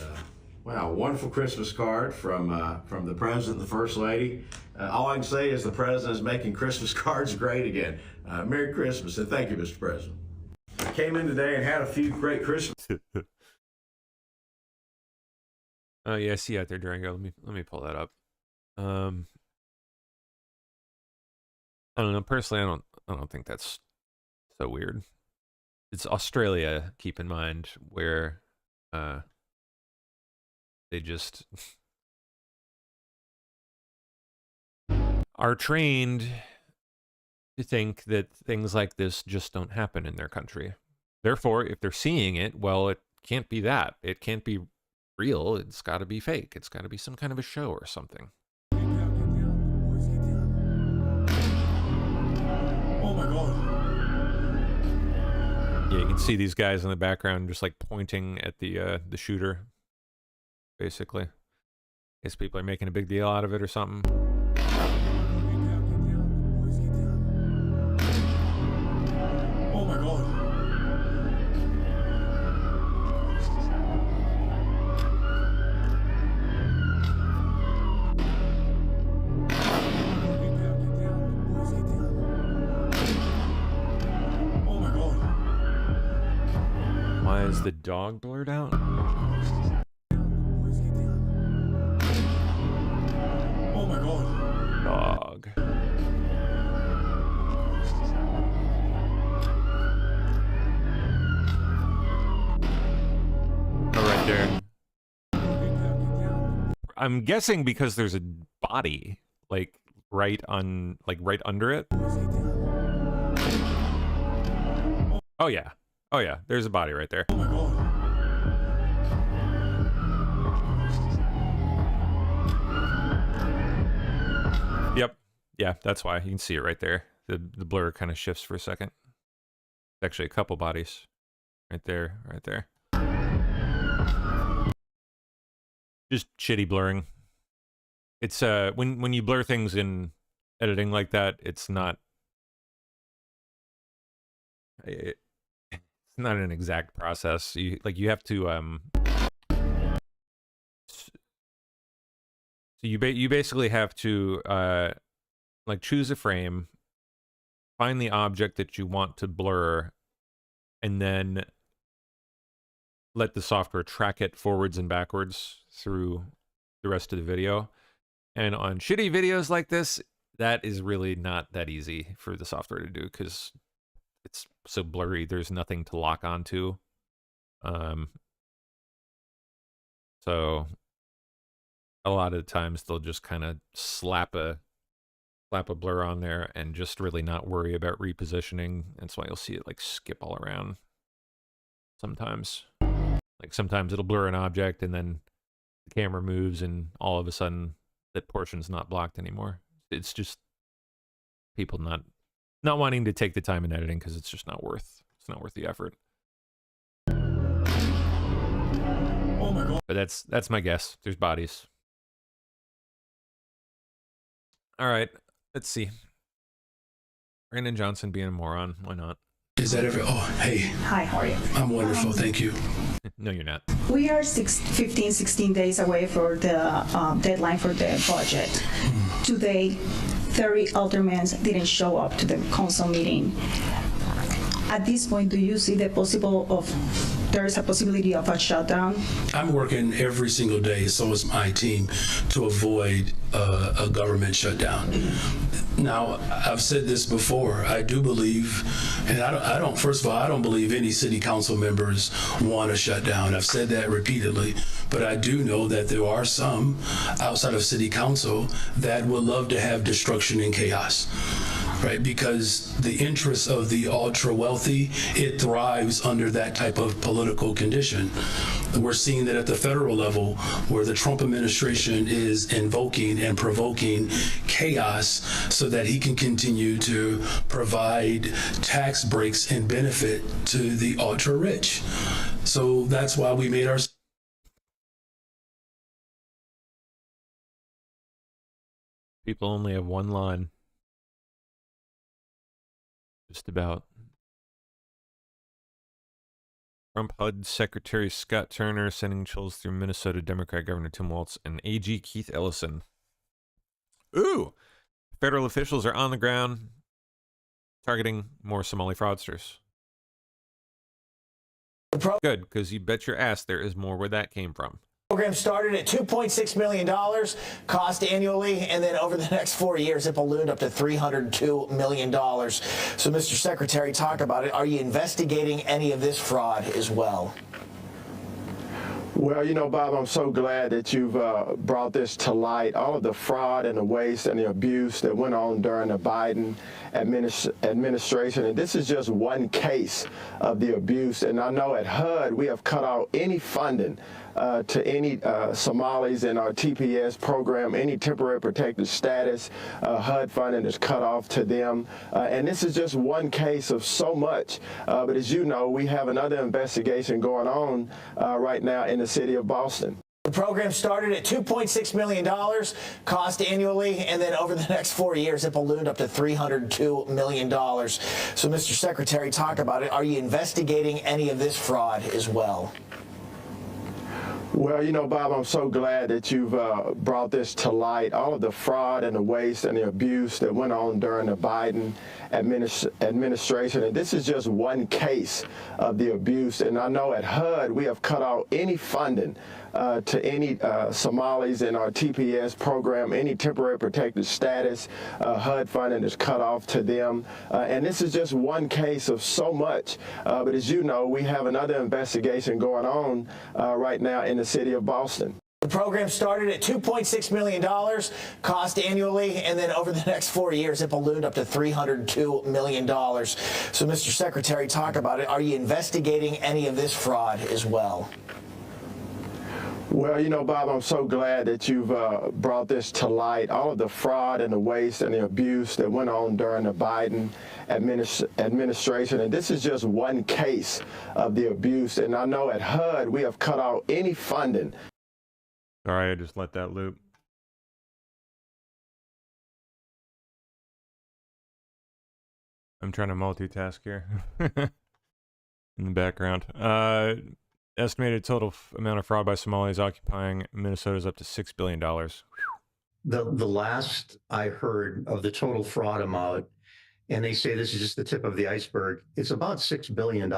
wow, wonderful Christmas card from the President and the First Lady. All I can say is the President is making Christmas cards great again. Merry Christmas, and thank you, Mr. President. I came in today and had a few great Christmas. Oh yeah, I see out there, Durango. Let me pull that up. I don't know. Personally, I don't think that's so weird. It's Australia, keep in mind, where they just are trained to think that things like this just don't happen in their country. Therefore, if they're seeing it, well, it can't be that. It can't be real. It's got to be fake. It's got to be some kind of a show or something. Yeah, you can see these guys in the background just like pointing at the shooter, basically. I guess people are making a big deal out of it or something. Oh my God. Why is the dog blurred out? Oh my God. Dog. Oh, right there. I'm guessing because there's a body, like right under it. Oh yeah. Oh yeah, there's a body right there. Oh my God. Yep. Yeah, that's why. You can see it right there. The blur kind of shifts for a second. Actually a couple bodies. Right there, right there. Just shitty blurring. It's when you blur things in editing like that, it's not it's not an exact process. You have to so you basically have to like choose a frame, find the object that you want to blur, and then let the software track it forwards and backwards through the rest of the video. And on shitty videos like this, that is really not that easy for the software to do because it's so blurry. There's nothing to lock onto. So a lot of the times they'll just kind of slap a blur on there and just really not worry about repositioning. That's why you'll see it like skip all around sometimes. Like sometimes it'll blur an object and then the camera moves and all of a sudden that portion's not blocked anymore. It's just people not wanting to take the time in editing because it's just not worth the effort. Oh my God. But that's my guess. There's bodies. All right, let's see. Brandon Johnson being a moron. Why not? Is that every? Oh, hey. Hi, how are you? I'm wonderful, thank you. No, you're not. We are 16 days away for the deadline for the budget. Today, 30 aldermen didn't show up to the council meeting. At this point, do you see there is a possibility of a shutdown? I'm working every single day, so is my team, to avoid a government shutdown. Now, I've said this before, I do believe, and I don't, first of all, I don't believe any city council members want a shutdown. I've said that repeatedly, but I do know that there are some outside of city council that would love to have destruction and chaos. Right, because the interests of the ultra wealthy, it thrives under that type of political condition. We're seeing that at the federal level, where the Trump administration is invoking and provoking chaos so that he can continue to provide tax breaks and benefit to the ultra rich. So that's why we made our... People only have one line. Just about. Trump HUD Secretary Scott Turner sending chills through Minnesota Democrat Governor Tim Walz and AG Keith Ellison. Ooh! Federal officials are on the ground targeting more Somali fraudsters. Good, because you bet your ass there is more where that came from. Program started at $2.6 million cost annually, and then over the next 4 years, it ballooned up to $302 million. So, Mr. Secretary, talk about it. Are you investigating any of this fraud as well? Well, you know, Bob, I'm so glad that you've brought this to light. All of the fraud and the waste and the abuse that went on during the Biden administration. And this is just one case of the abuse. And I know at HUD, we have cut out any funding to any Somalis in our TPS program, any temporary protected status. HUD funding is cut off to them. And this is just one case of so much. But as you know, we have another investigation going on right now in the city of Boston. The program started at $2.6 million cost annually, and then over the next 4 years, it ballooned up to $302 million. So, Mr. Secretary, talk about it. Are you investigating any of this fraud as well? Well, you know, Bob, I'm so glad that you've brought this to light. All of the fraud and the waste and the abuse that went on during the Biden administration. And this is just one case of the abuse. And I know at HUD, we have cut out any funding to any Somalis in our TPS program, any temporary protected status. HUD funding is cut off to them. And this is just one case of so much. But as you know, we have another investigation going on right now in the city of Boston. The program started at $2.6 million cost annually, and then over the next 4 years, it ballooned up to $302 million. So, Mr. Secretary, talk about it. Are you investigating any of this fraud as well? Well, you know, Bob, I'm so glad that you've brought this to light. All of the fraud and the waste and the abuse that went on during the Biden administration. And this is just one case of the abuse. And I know at HUD, we have cut out any funding. Sorry, I just let that loop. I'm trying to multitask here in the background. Estimated total amount of fraud by Somalis occupying Minnesota is up to $6 billion. The last I heard of the total fraud amount, and they say this is just the tip of the iceberg, it's about $6 billion.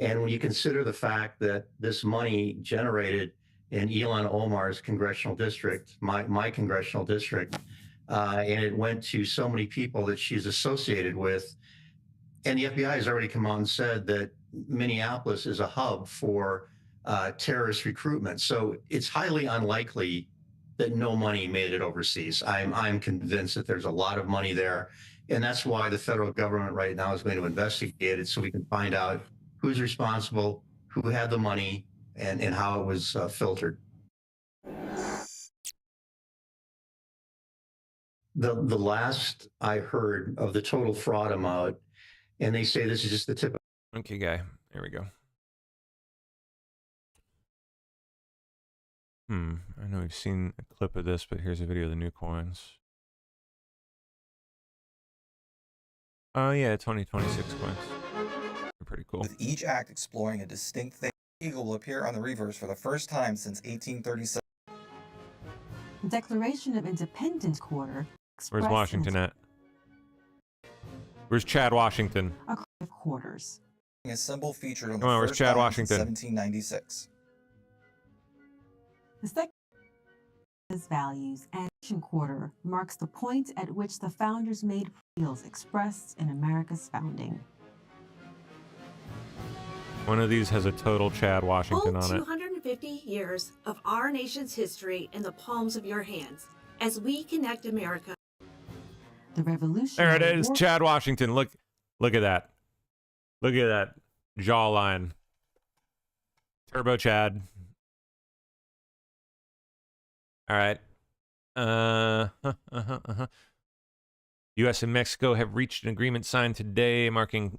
And when you consider the fact that this money generated in Ilhan Omar's congressional district, my congressional district, and it went to so many people that she's associated with, and the FBI has already come out and said that Minneapolis is a hub for terrorist recruitment. So it's highly unlikely that no money made it overseas. I'm convinced that there's a lot of money there. And that's why the federal government right now is going to investigate it so we can find out who's responsible, who had the money, and how it was filtered. The last I heard of the total fraud amount, and they say this is just the tip. Okay, guy. There we go. I know we've seen a clip of this, but here's a video of the new coins. Oh, yeah, 2026 coins. They're pretty cool. With each act exploring a distinct thing, eagle will appear on the reverse for the first time since 1837. The Declaration of Independence quarter. Where's Washington at? Where's Chad Washington? Quarters. A symbol featured on Come on, the where's first Chad time Washington? since 1796. The second values and quarter marks the point at which the founders made ideals expressed in America's founding. One of these has a total Chad Washington Hold on it. 250 years of our nation's history in the palms of your hands as we connect America. The revolution. There it is, Chad Washington. Look at that. Look at that jawline. Turbo Chad. All right. U.S. and Mexico have reached an agreement signed today, marking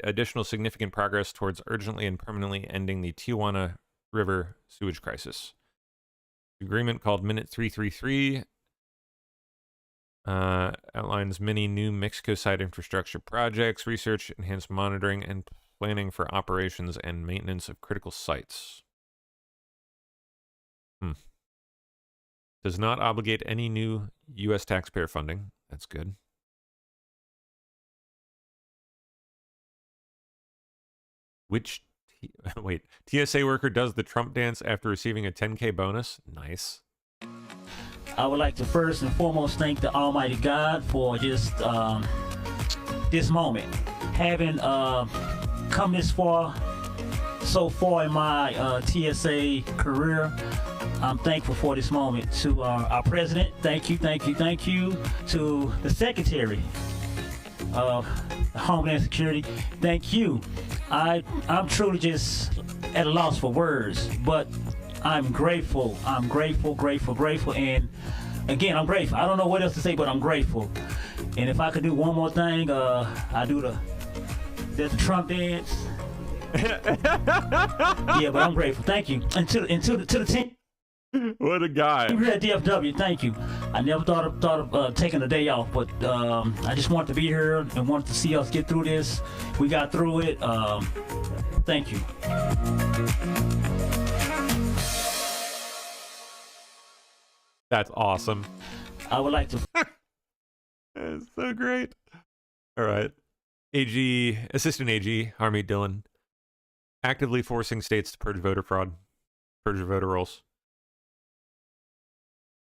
additional significant progress towards urgently and permanently ending the Tijuana River sewage crisis. The agreement, called Minute 333, outlines many new Mexico side infrastructure projects, research, enhanced monitoring, and planning for operations and maintenance of critical sites. Does not obligate any new U.S. taxpayer funding. That's good. Which, wait, TSA worker does the Trump dance after receiving a 10K bonus? Nice. I would like to first and foremost thank the Almighty God for just this moment. Having come this far, so far in my TSA career, I'm thankful for this moment. To our president, thank you. To the Secretary of Homeland Security, thank you. I'm truly just at a loss for words, but I'm grateful. I'm grateful, grateful. And again, I'm grateful. I don't know what else to say, but I'm grateful. And if I could do one more thing, I do the Trump dance. Yeah, but I'm grateful. Thank you. And to the team. What a guy. Here at DFW, thank you. I never thought of taking a day off, but I just wanted to be here and wanted to see us get through this. We got through it. Thank you. That's awesome. I would like to. That's so great. All right. Assistant AG, Harmeet Dillon, actively forcing states to purge voter fraud, purge voter rolls.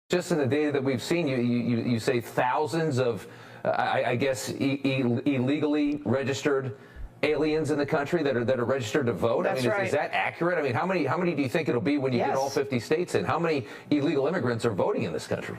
Just in the data that we've seen, you say thousands of, I guess, illegally registered aliens in the country that are registered to vote. That's right. Is that accurate? I mean, how many do you think it'll be when you get all 50 states in? How many illegal immigrants are voting in this country?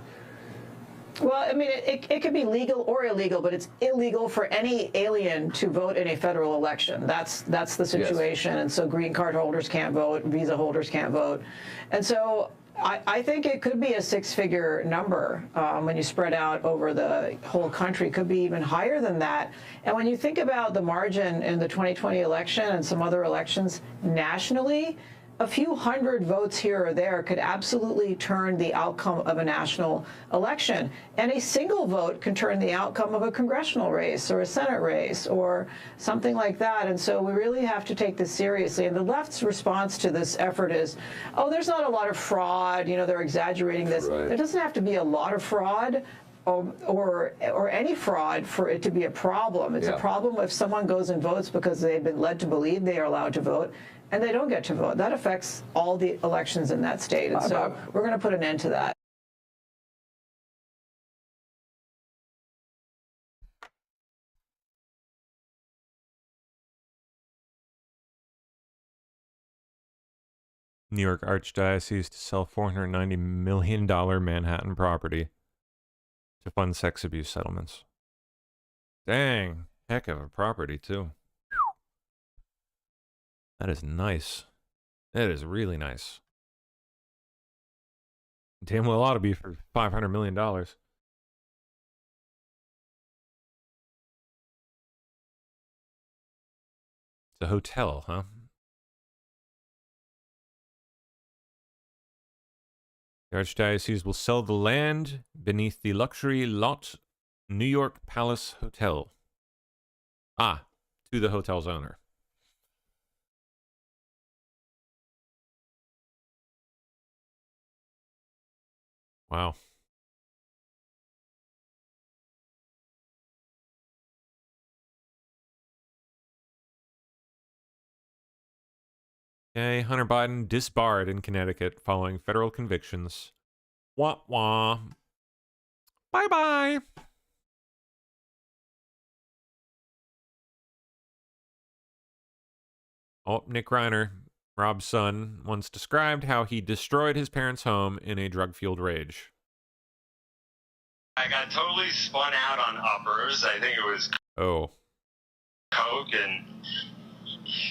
Well, I mean, it could be legal or illegal, but it's illegal for any alien to vote in a federal election. That's the situation. Yes. And so green card holders can't vote, visa holders can't vote. And so I think it could be a six-figure number when you spread out over the whole country. Could be even higher than that. And when you think about the margin in the 2020 election and some other elections nationally, a few hundred votes here or there could absolutely turn the outcome of a national election. And a single vote can turn the outcome of a congressional race or a Senate race or something like that. And so we really have to take this seriously. And the left's response to this effort is, oh, there's not a lot of fraud. You know, they're exaggerating this. Right. There doesn't have to be a lot of fraud or any fraud for it to be a problem. It's a problem if someone goes and votes because they've been led to believe they are allowed to vote, and they don't get to vote. That affects all the elections in that state. And so we're going to put an end to that. New York Archdiocese to sell $490 million Manhattan property to fund sex abuse settlements. Dang. Heck of a property, too. That is nice. That is really nice. Damn well ought to be for $500 million. It's a hotel, huh? The Archdiocese will sell the land beneath the luxury lot New York Palace Hotel. To the hotel's owner. Wow. Okay, Hunter Biden disbarred in Connecticut following federal convictions. Wah wah. Bye-bye. Oh, Nick Reiner, Rob's son, once described how he destroyed his parents' home in a drug-fueled rage. I got totally spun out on uppers. I think it was coke and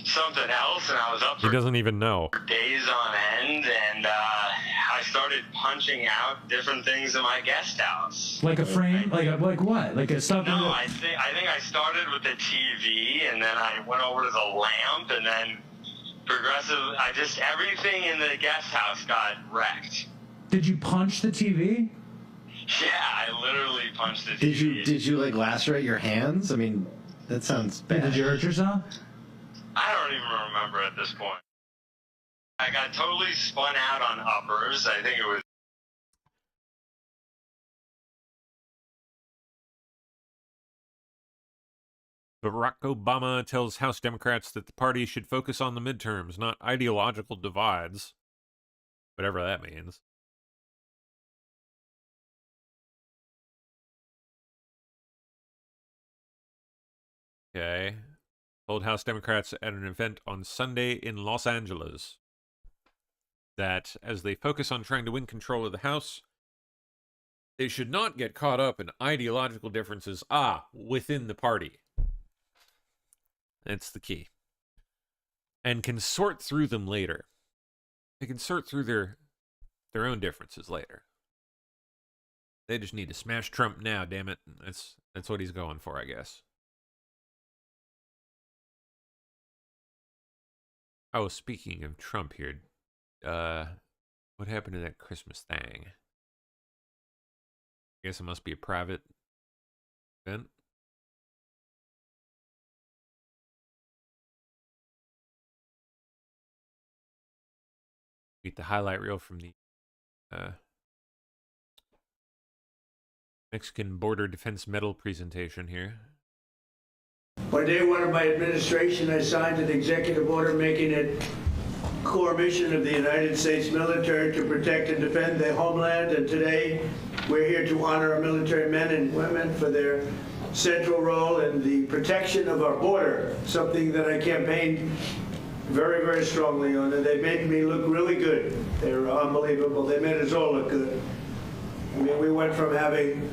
something else, and I was up He doesn't even know. for days on end, and I started punching out different things in my guest house. Like a frame? Like what? Like a something? No, I think I started with the TV, and then I went over to the lamp, and then everything in the guest house got wrecked. Did you punch the TV? Yeah, I literally punched the TV. Did you like lacerate your hands? I mean, that sounds bad. Did you hurt yourself? I don't even remember at this point. I got totally spun out on uppers. I think it was. Barack Obama tells House Democrats that the party should focus on the midterms, not ideological divides. Whatever that means. Okay. Told House Democrats at an event on Sunday in Los Angeles that as they focus on trying to win control of the House, they should not get caught up in ideological differences, within the party. That's the key. And can sort through them later. They can sort through their own differences later. They just need to smash Trump now, damn it. That's what he's going for, I guess. Oh, speaking of Trump here, what happened to that Christmas thing? I guess it must be a private event. Get the highlight reel from the Mexican Border Defense Medal presentation here. On day one of my administration, I signed an executive order making it core mission of the United States military to protect and defend the homeland. And today, we're here to honor our military men and women for their central role in the protection of our border, something that I campaigned very, very strongly on. And they made me look really good. They were unbelievable. They made us all look good. I mean, we went from having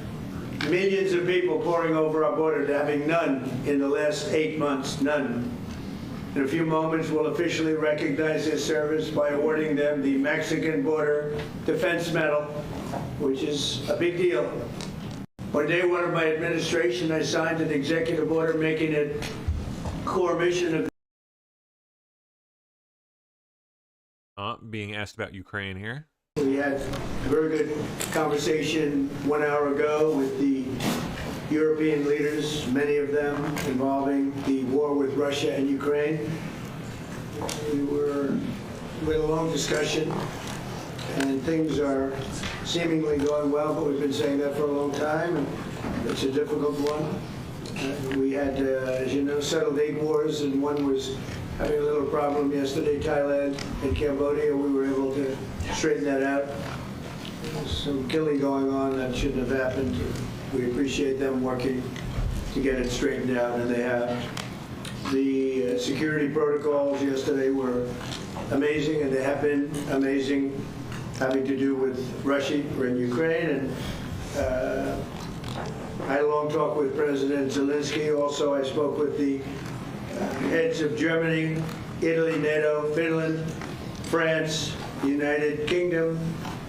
millions of people pouring over our border to having none in the last 8 months, none. In a few moments, we'll officially recognize their service by awarding them the Mexican Border Defense Medal, which is a big deal. On day one of my administration, I signed an executive order making it core mission of being asked about Ukraine here. We had a very good conversation 1 hour ago with the European leaders, many of them involving the war with Russia and Ukraine. We had a long discussion, and things are seemingly going well, but we've been saying that for a long time, and it's a difficult one. We had, as you know, settled 8 wars, and one was having a little problem yesterday, Thailand and Cambodia. We were able to straighten that out. Some killing going on that shouldn't have happened. We appreciate them working to get it straightened out, and they have. The security protocols yesterday were amazing, and they have been amazing, having to do with Russia and Ukraine. And I had a long talk with President Zelensky. Also, I spoke with the heads of Germany, Italy, NATO, Finland, France, the United Kingdom,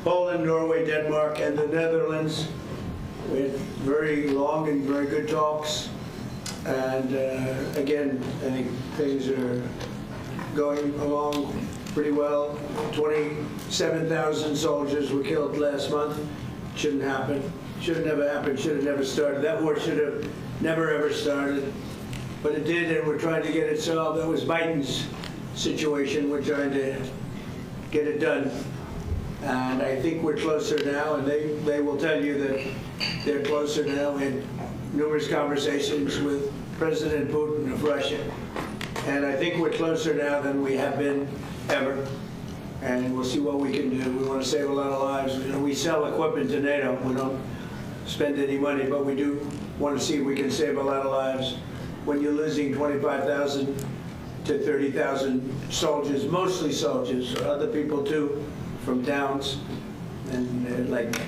Poland, Norway, Denmark, and the Netherlands. We had very long and very good talks. And again, I think things are going along pretty well. 27,000 soldiers were killed last month. Shouldn't happen. Should have never happened. Should have never started. That war should have never ever started. But it did, and we're trying to get it solved. That was Biden's situation. We're trying to get it done. And I think we're closer now, and they will tell you that they're closer now in numerous conversations with President Putin of Russia. And I think we're closer now than we have been ever. And we'll see what we can do. We want to save a lot of lives. You know, we sell equipment to NATO. We don't spend any money, but we do want to see if we can save a lot of lives. When you're losing 25,000 to 30,000 soldiers, mostly soldiers, or other people too, from towns, and like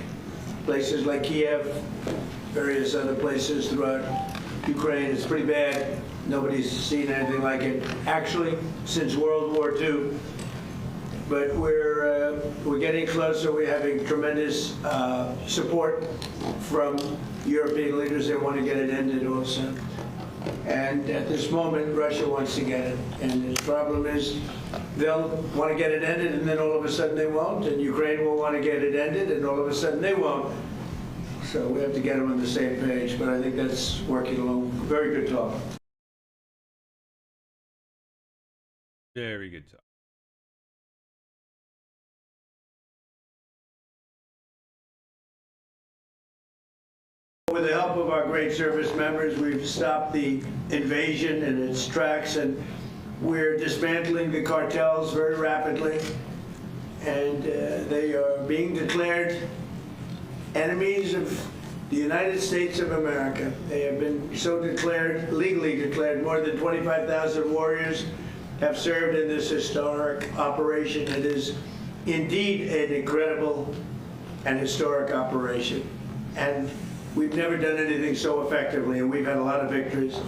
places like Kiev, various other places throughout Ukraine, it's pretty bad. Nobody's seen anything like it, actually, since World War II. But we're getting closer. We're having tremendous support from European leaders. They want to get it ended also. And at this moment, Russia wants to get it. And the problem is they'll want to get it ended, and then all of a sudden they won't. And Ukraine will want to get it ended, and all of a sudden they won't. So we have to get them on the same page. But I think that's working along. Very good talk. Very good talk. With the help of our great service members, we've stopped the invasion in its tracks, and we're dismantling the cartels very rapidly. And they are being declared enemies of the United States of America. They have been so declared, legally declared. More than 25,000 warriors have served in this historic operation. It is indeed an incredible and historic operation. And we've never done anything so effectively, and we've had a lot of victories.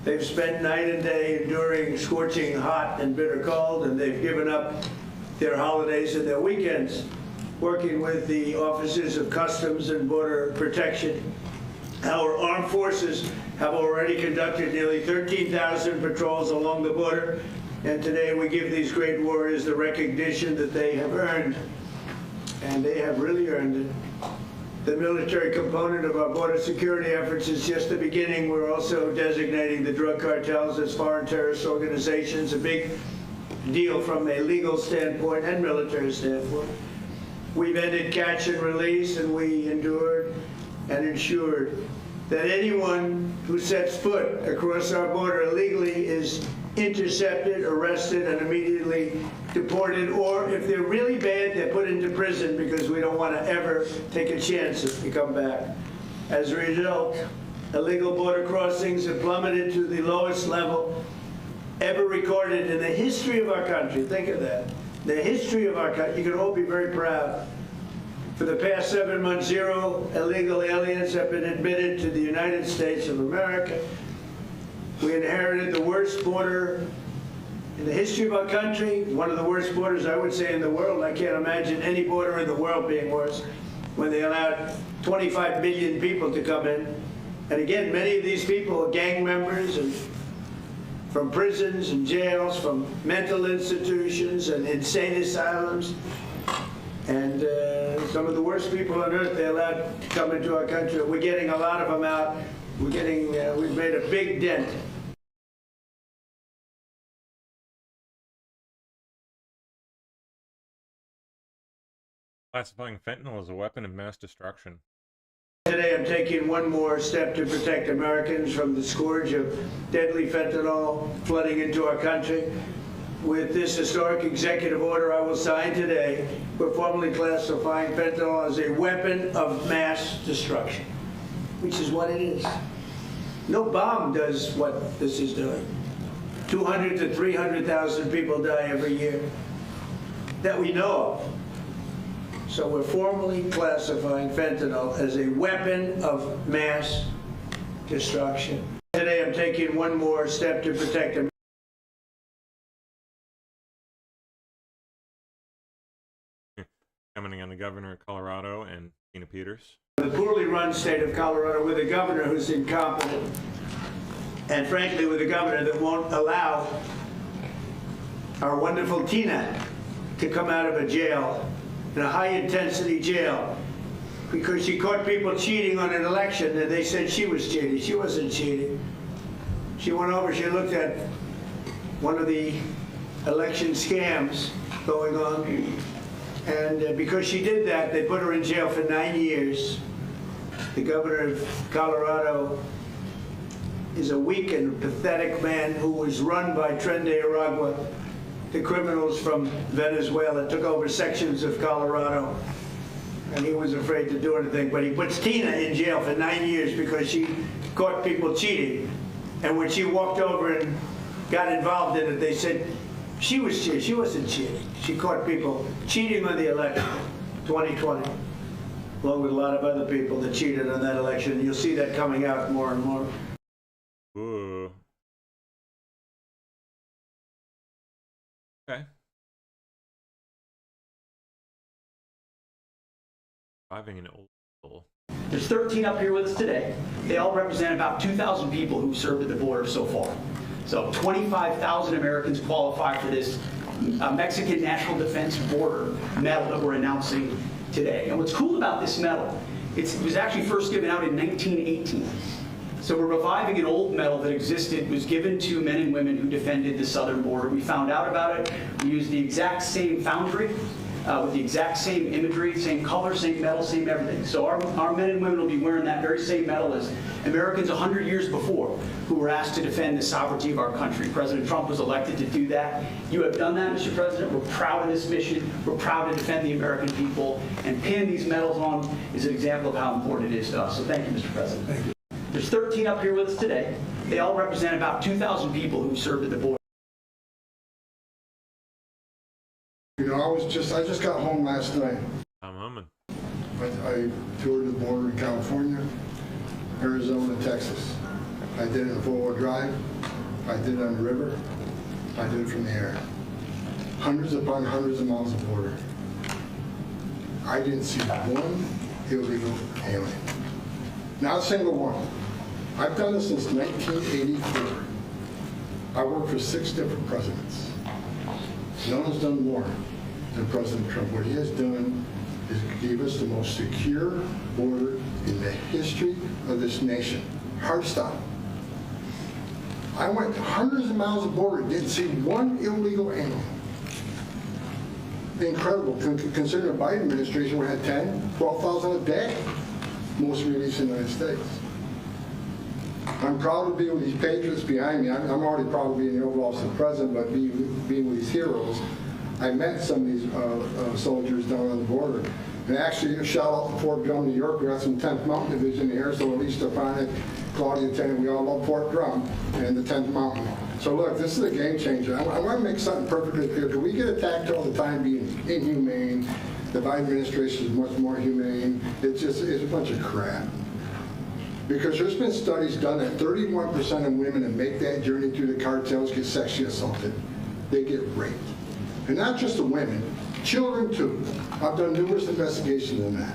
They've spent night and day enduring scorching hot and bitter cold, and they've given up their holidays and their weekends, working with the officers of Customs and Border Protection. Our armed forces have already conducted nearly 13,000 patrols along the border, and today we give these great warriors the recognition that they have earned, and they have really earned it. The military component of our border security efforts is just the beginning. We're also designating the drug cartels as foreign terrorist organizations, a big deal from a legal standpoint and military standpoint. We've ended catch and release, and we endured and ensured that anyone who sets foot across our border illegally is intercepted, arrested, and immediately deported, or if they're really bad, they're put into prison because we don't want to ever take a chance if they come back. As a result, illegal border crossings have plummeted to the lowest level ever recorded in the history of our country. Think of that. The history of our country. You can all be very proud. For the past 7 months, 0 illegal aliens have been admitted to the United States of America. We inherited the worst border in the history of our country, one of the worst borders, I would say, in the world. I can't imagine any border in the world being worse, when they allowed 25 million people to come in. And again, many of these people are gang members and from prisons and jails, from mental institutions and insane asylums. And some of the worst people on earth, they're allowed to come into our country. We're getting a lot of them out. We're getting, we've made a big dent. Classifying fentanyl as a weapon of mass destruction. Today I'm taking one more step to protect Americans from the scourge of deadly fentanyl flooding into our country. With this historic executive order I will sign today, we're formally classifying fentanyl as a weapon of mass destruction, which is what it is. No bomb does what this is doing. 200 to 300,000 people die every year that we know of. So we're formally classifying fentanyl as a weapon of mass destruction. Today I'm taking one more step to protect America. Commenting on the governor of Colorado and Tina Peters. The poorly run state of Colorado with a governor who's incompetent, and frankly with a governor that won't allow our wonderful Tina to come out of a jail, in a high-intensity jail, because she caught people cheating on an election, and they said she was cheating. She wasn't cheating. She went over, she looked at one of the election scams going on, and because she did that, they put her in jail for 9 years. The governor of Colorado is a weak and pathetic man who was run by Tren de Aragua, the criminals from Venezuela, took over sections of Colorado, and he was afraid to do anything. But he puts Tina in jail for 9 years because she caught people cheating. And when she walked over and got involved in it, they said she was cheating. She wasn't cheating. She caught people cheating on the election, 2020, along with a lot of other people that cheated on that election. You'll see that coming out more and more. Ooh. Okay. Driving an old school. There's 13 up here with us today. They all represent about 2,000 people who've served at the border so far. So 25,000 Americans qualify for this Mexican National Defense Border medal that we're announcing today. And what's cool about this medal, it was actually first given out in 1918. So we're reviving an old medal that existed, was given to men and women who defended the southern border. We found out about it. We used the exact same foundry with the exact same imagery, same color, same medal, same everything. So our men and women will be wearing that very same medal as Americans 100 years before who were asked to defend the sovereignty of our country. President Trump was elected to do that. You have done that, Mr. President. We're proud of this mission. We're proud to defend the American people. And pinning these medals on is an example of how important it is to us. So thank you, Mr. President. Thank you. There's 13 up here with us today. They all represent about 2,000 people who served at the border. You know, I just got home last night. I'm humming. I toured the border in California, Arizona, Texas. I did it in 4-wheel drive. I did it on the river. I did it from the air. hundreds upon hundreds of miles of border. I didn't see one illegal alien. Not a single one. I've done this since 1984. I worked for 6 different presidents. No one's done more than President Trump. What he has done is gave us the most secure border in the history of this nation. Hard stop. I went hundreds of miles of border, didn't see one illegal alien. Incredible, considering the Biden administration, we had 10, 12,000 a day, most released in the United States. I'm proud to be with these patriots behind me. I'm already proud of being in the Oval Office of the President, but being with these heroes. I met some of these soldiers down on the border. And actually, a shout out to Fort Drum, New York. We got some 10th Mountain Division here, so at least Stefan, Claudia, Tennant, we all love Fort Drum and the 10th Mountain. So look, this is a game changer. I want to make something perfectly clear. Do we get attacked all the time being inhumane? The Biden administration is much more humane. It's a bunch of crap. Because there's been studies done that 31% of women that make that journey through the cartels get sexually assaulted. They get raped. And not just the women, children too. I've done numerous investigations on that.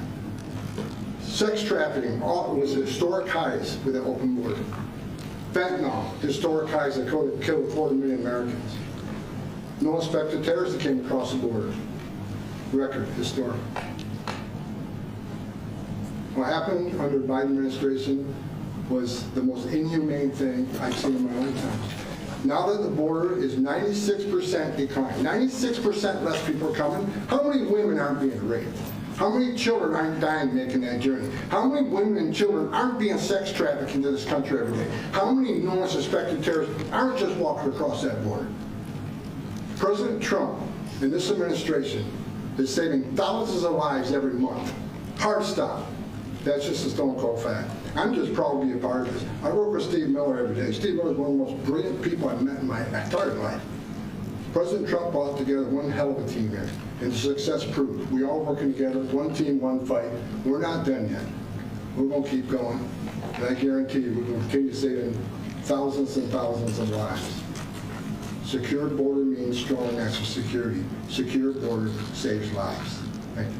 Sex trafficking was historic highs with the open border. Fentanyl, historic highs that killed 250,000 Americans. No suspected terrorists that came across the border. Record, historic. What happened under the Biden administration was the most inhumane thing I've seen in my own time. Now that the border is 96% decline, 96% less people are coming, how many women aren't being raped? How many children aren't dying making that journey? How many women and children aren't being sex trafficked into this country every day? How many known suspected terrorists aren't just walking across that border? President Trump and this administration is saving thousands of lives every month. Hard stop. That's just a stone cold fact. I'm just proud to be a part of this. I work with Steve Miller every day. Steve Miller is one of the most brilliant people I've met in my entire life. President Trump brought together one hell of a team here, and the success proved. We all working together, one team, one fight. We're not done yet. We're going to keep going, and I guarantee you we're going to continue saving thousands and thousands of lives. Secure border means strong national security. Secure border saves lives. Thank you.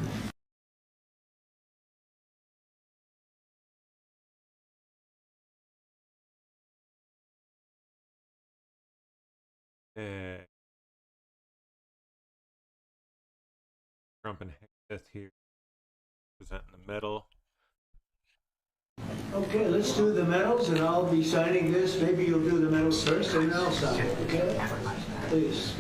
Trump and Hegseth here presenting the medal. Okay, let's do the medals, and I'll be signing this. Maybe you'll do the medals first, and then I'll sign it, okay? Please.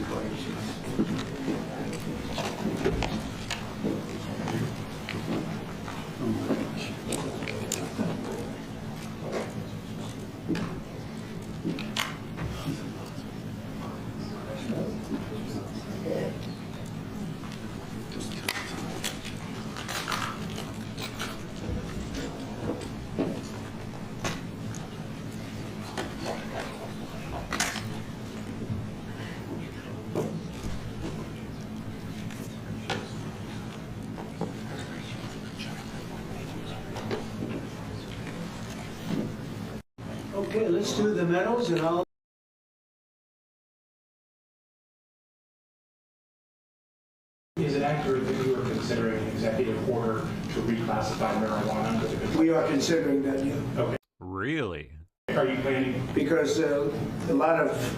Okay, let's do the medals, and I'll... Is it accurate that you are considering an executive order to reclassify marijuana? We are considering that, yeah. Okay. Really? Are you planning? Because a lot of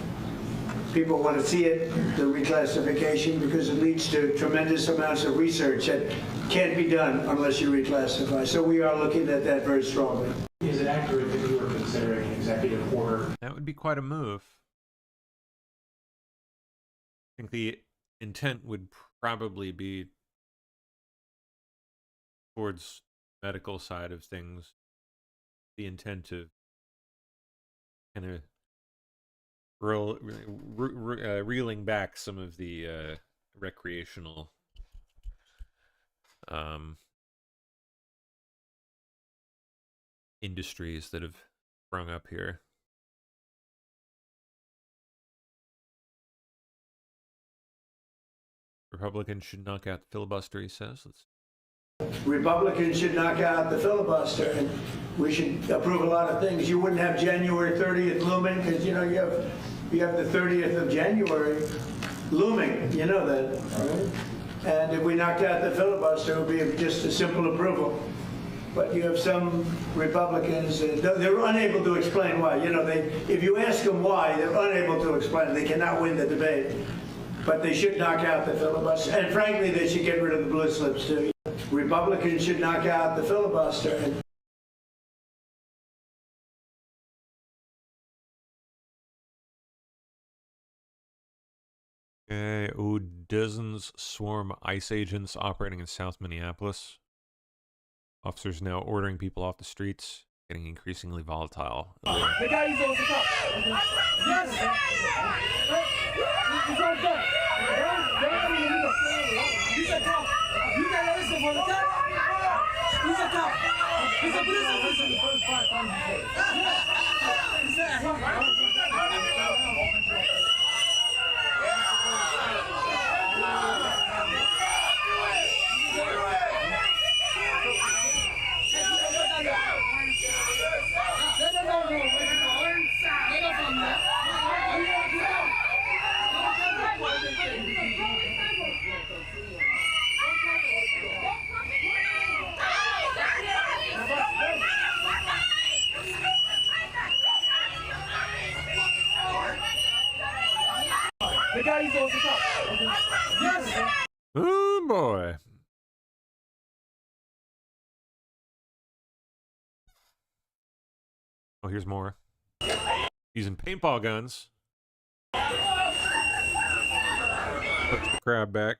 people want to see it, the reclassification, because it leads to tremendous amounts of research that can't be done unless you reclassify. So we are looking at that very strongly. Is it accurate that you are considering an executive order? That would be quite a move. I think the intent would probably be towards the medical side of things. The intent of kind of reeling back some of the recreational industries that have sprung up here. Republicans should knock out the filibuster, he says. Republicans should knock out the filibuster, and we should approve a lot of things. You wouldn't have January 30th looming because, you know, you have the 30th of January looming. You know that, right? And if we knocked out the filibuster, it would be just a simple approval. But you have some Republicans, they're unable to explain why. You know, if you ask them why, they're unable to explain. They cannot win the debate. But they should knock out the filibuster. And frankly, they should get rid of the blue slips too. Republicans should knock out the filibuster. Okay, dozens swarm ICE agents operating in South Minneapolis. Officers now ordering people off the streets, getting increasingly volatile. The guy is on the top. Yes! He's on top. He's a top. You can listen for the top. He's a top. He's a prison. The first 5 times he said. The guy is on the top. Yes! Oh boy. Oh, here's more. Using paintball guns. Puts the crowd back.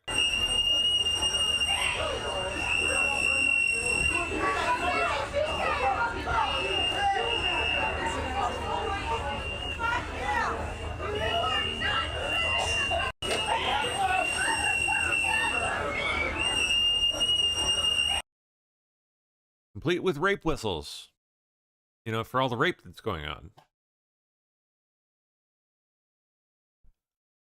Complete with rape whistles. You know, for all the rape that's going on.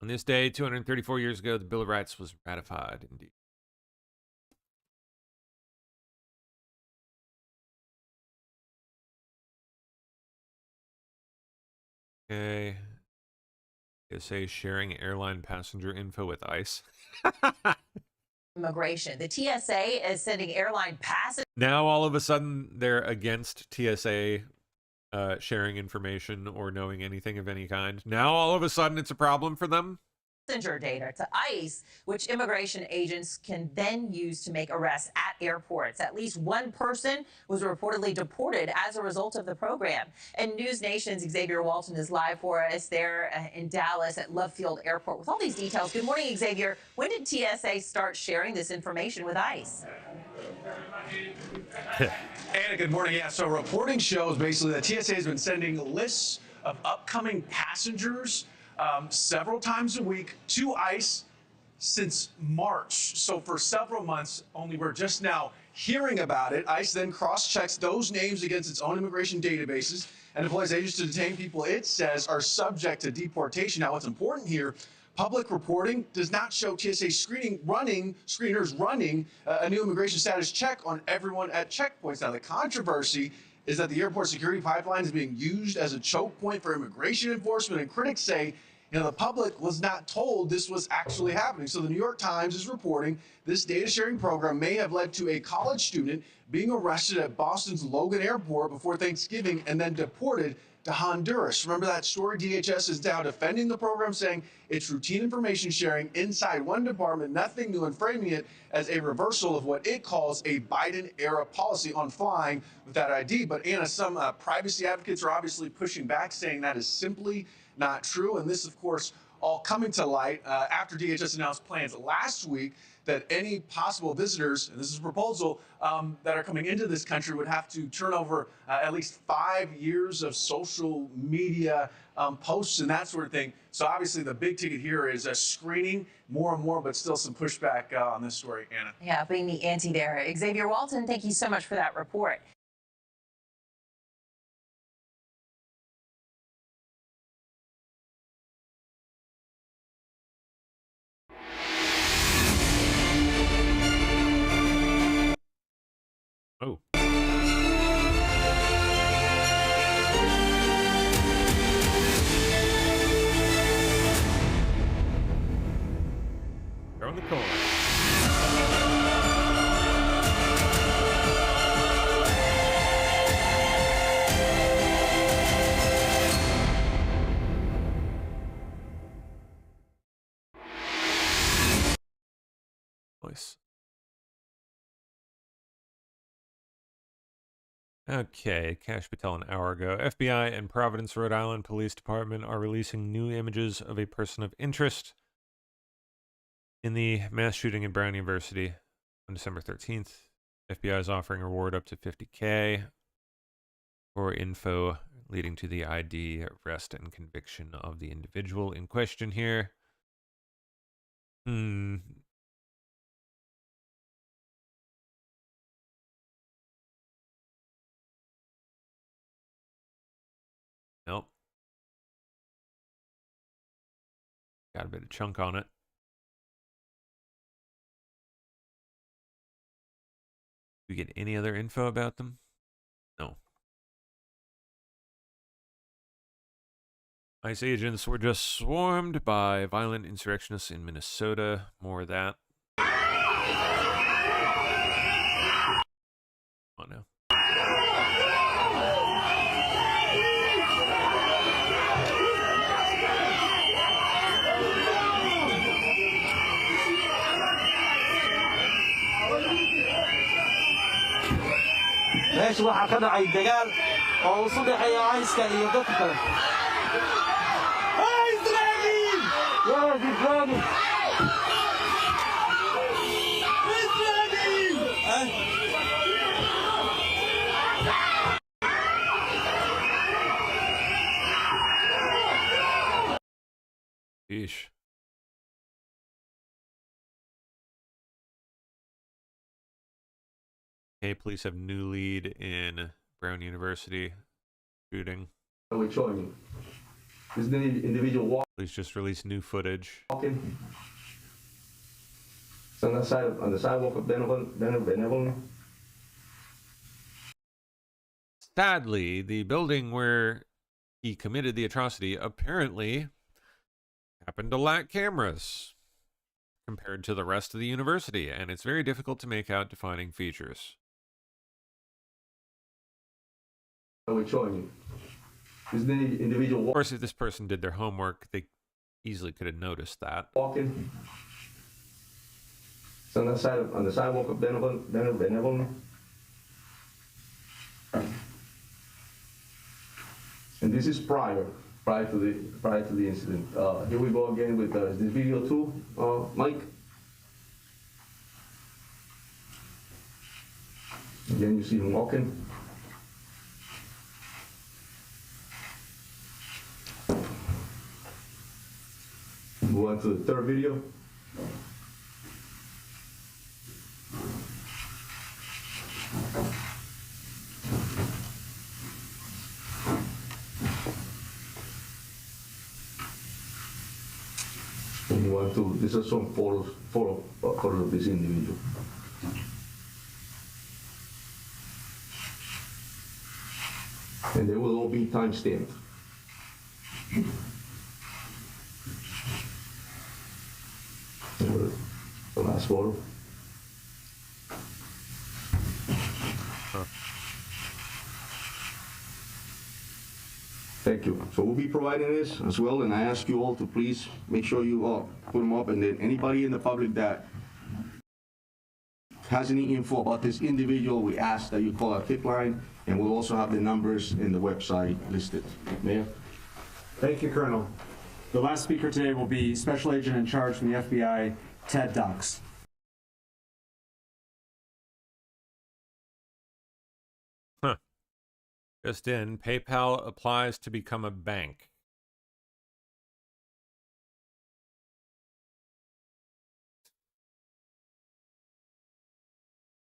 On this day, 234 years ago, the Bill of Rights was ratified, indeed. Okay. PSA sharing airline passenger info with ICE. Immigration. The TSA is sending airline passengers. Now, all of a sudden, they're against TSA sharing information or knowing anything of any kind. Now, all of a sudden, it's a problem for them. Passenger data to ICE, which immigration agents can then use to make arrests at airports. At least one person was reportedly deported as a result of the program. And News Nation's Xavier Walton is live for us there in Dallas at Love Field Airport with all these details. Good morning, Xavier. When did TSA start sharing this information with ICE? Anna, good morning. Yeah, so reporting shows basically that TSA has been sending lists of upcoming passengers several times a week to ICE since March. So for several months, only we're just now hearing about it. ICE then cross-checks those names against its own immigration databases and deploys agents to detain people it says are subject to deportation. Now, what's important here, public reporting does not show TSA screeners running a new immigration status check on everyone at checkpoints. Now, the controversy is that the airport security pipeline is being used as a choke point for immigration enforcement, and critics say, you know, the public was not told this was actually happening. So the New York Times is reporting this data sharing program may have led to a college student being arrested at Boston's Logan Airport before Thanksgiving and then deported to Honduras. Remember that story? DHS is now defending the program, saying it's routine information sharing inside one department, nothing new, and framing it as a reversal of what it calls a Biden-era policy on flying without ID. But Anna, some privacy advocates are obviously pushing back, saying that is simply not true. And this, of course, all coming to light after DHS announced plans last week that any possible visitors, and this is a proposal, that are coming into this country would have to turn over at least 5 years of social media posts and that sort of thing. So obviously the big ticket here is a screening more and more, but still some pushback on this story, Anna. Yeah, being the ante there. Xavier Walton, thank you so much for that report. Oh. voice. Okay, Kash Patel an hour ago. FBI and Providence, Rhode Island Police Department are releasing new images of a person of interest in the mass shooting at Brown University on December 13th. FBI is offering a reward up to $50K for info leading to the ID, arrest, and conviction of the individual in question here. Nope. Got a bit of chunk on it. Do we get any other info about them? No. ICE agents were just swarmed by violent insurrectionists in Minnesota. More of that. Oh no. meesha waxaa ka dhacay dagaal oo isu dhexeeya ayska iyo dadka kale Yeesh. Okay, police have new lead in Brown University shooting. We're showing you. This is the individual Police just released new footage. walking. It's on the sidewalk of Benevolent. Sadly, the building where he committed the atrocity apparently happened to lack cameras compared to the rest of the university, and it's very difficult to make out defining features. We're showing you. This is the individual Of course, if this person did their homework, they easily could have noticed that. walking. It's on the sidewalk of Benevolent. And this is prior to the incident. Here we go again with this video too, Mike. Again, you see him walking. Move on to the third video. And you want to, these are some photos of this individual. And they will all be time-stamped. The last photo. Thank you. So we'll be providing this as well, and I ask you all to please make sure you put them up, and then anybody in the public that has any info about this individual, we ask that you call our tip line, and we'll also have the numbers in the website listed. Mayor? Thank you, Colonel. The last speaker today will be Special Agent in Charge from the FBI, Ted Dux. Huh. Just in, PayPal applies to become a bank.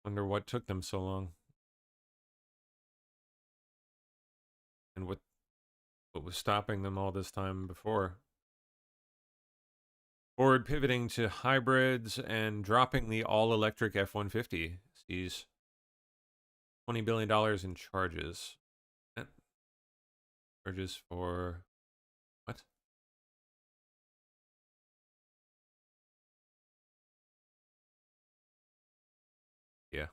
Wonder what took them so long. And what was stopping them all this time before. Ford pivoting to hybrids and dropping the all-electric F-150 sees $20 billion in charges. Charges for what? Yeah.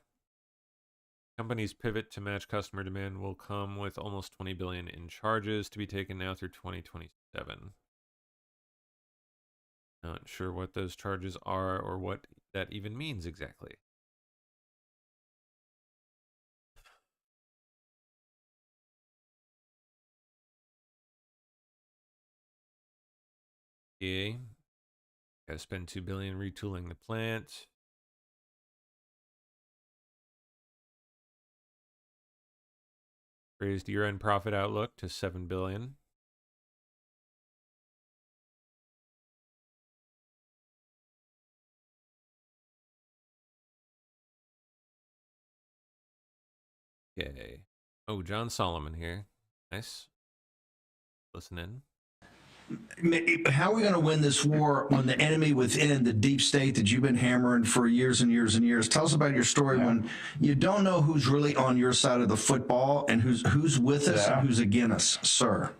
Companies' pivot to match customer demand will come with almost $20 billion in charges to be taken now through 2027. Not sure what those charges are or what that even means exactly. Yeah. Gotta spend $2 billion retooling the plant. Raised year-end profit outlook to $7 billion. Okay. Oh, John Solomon here. Nice. Listen in. How are we going to win this war on the enemy within the deep state that you've been hammering for years and years and years? Tell us about your story when you don't know who's really on your side of the football and who's with us and who's against us, sir.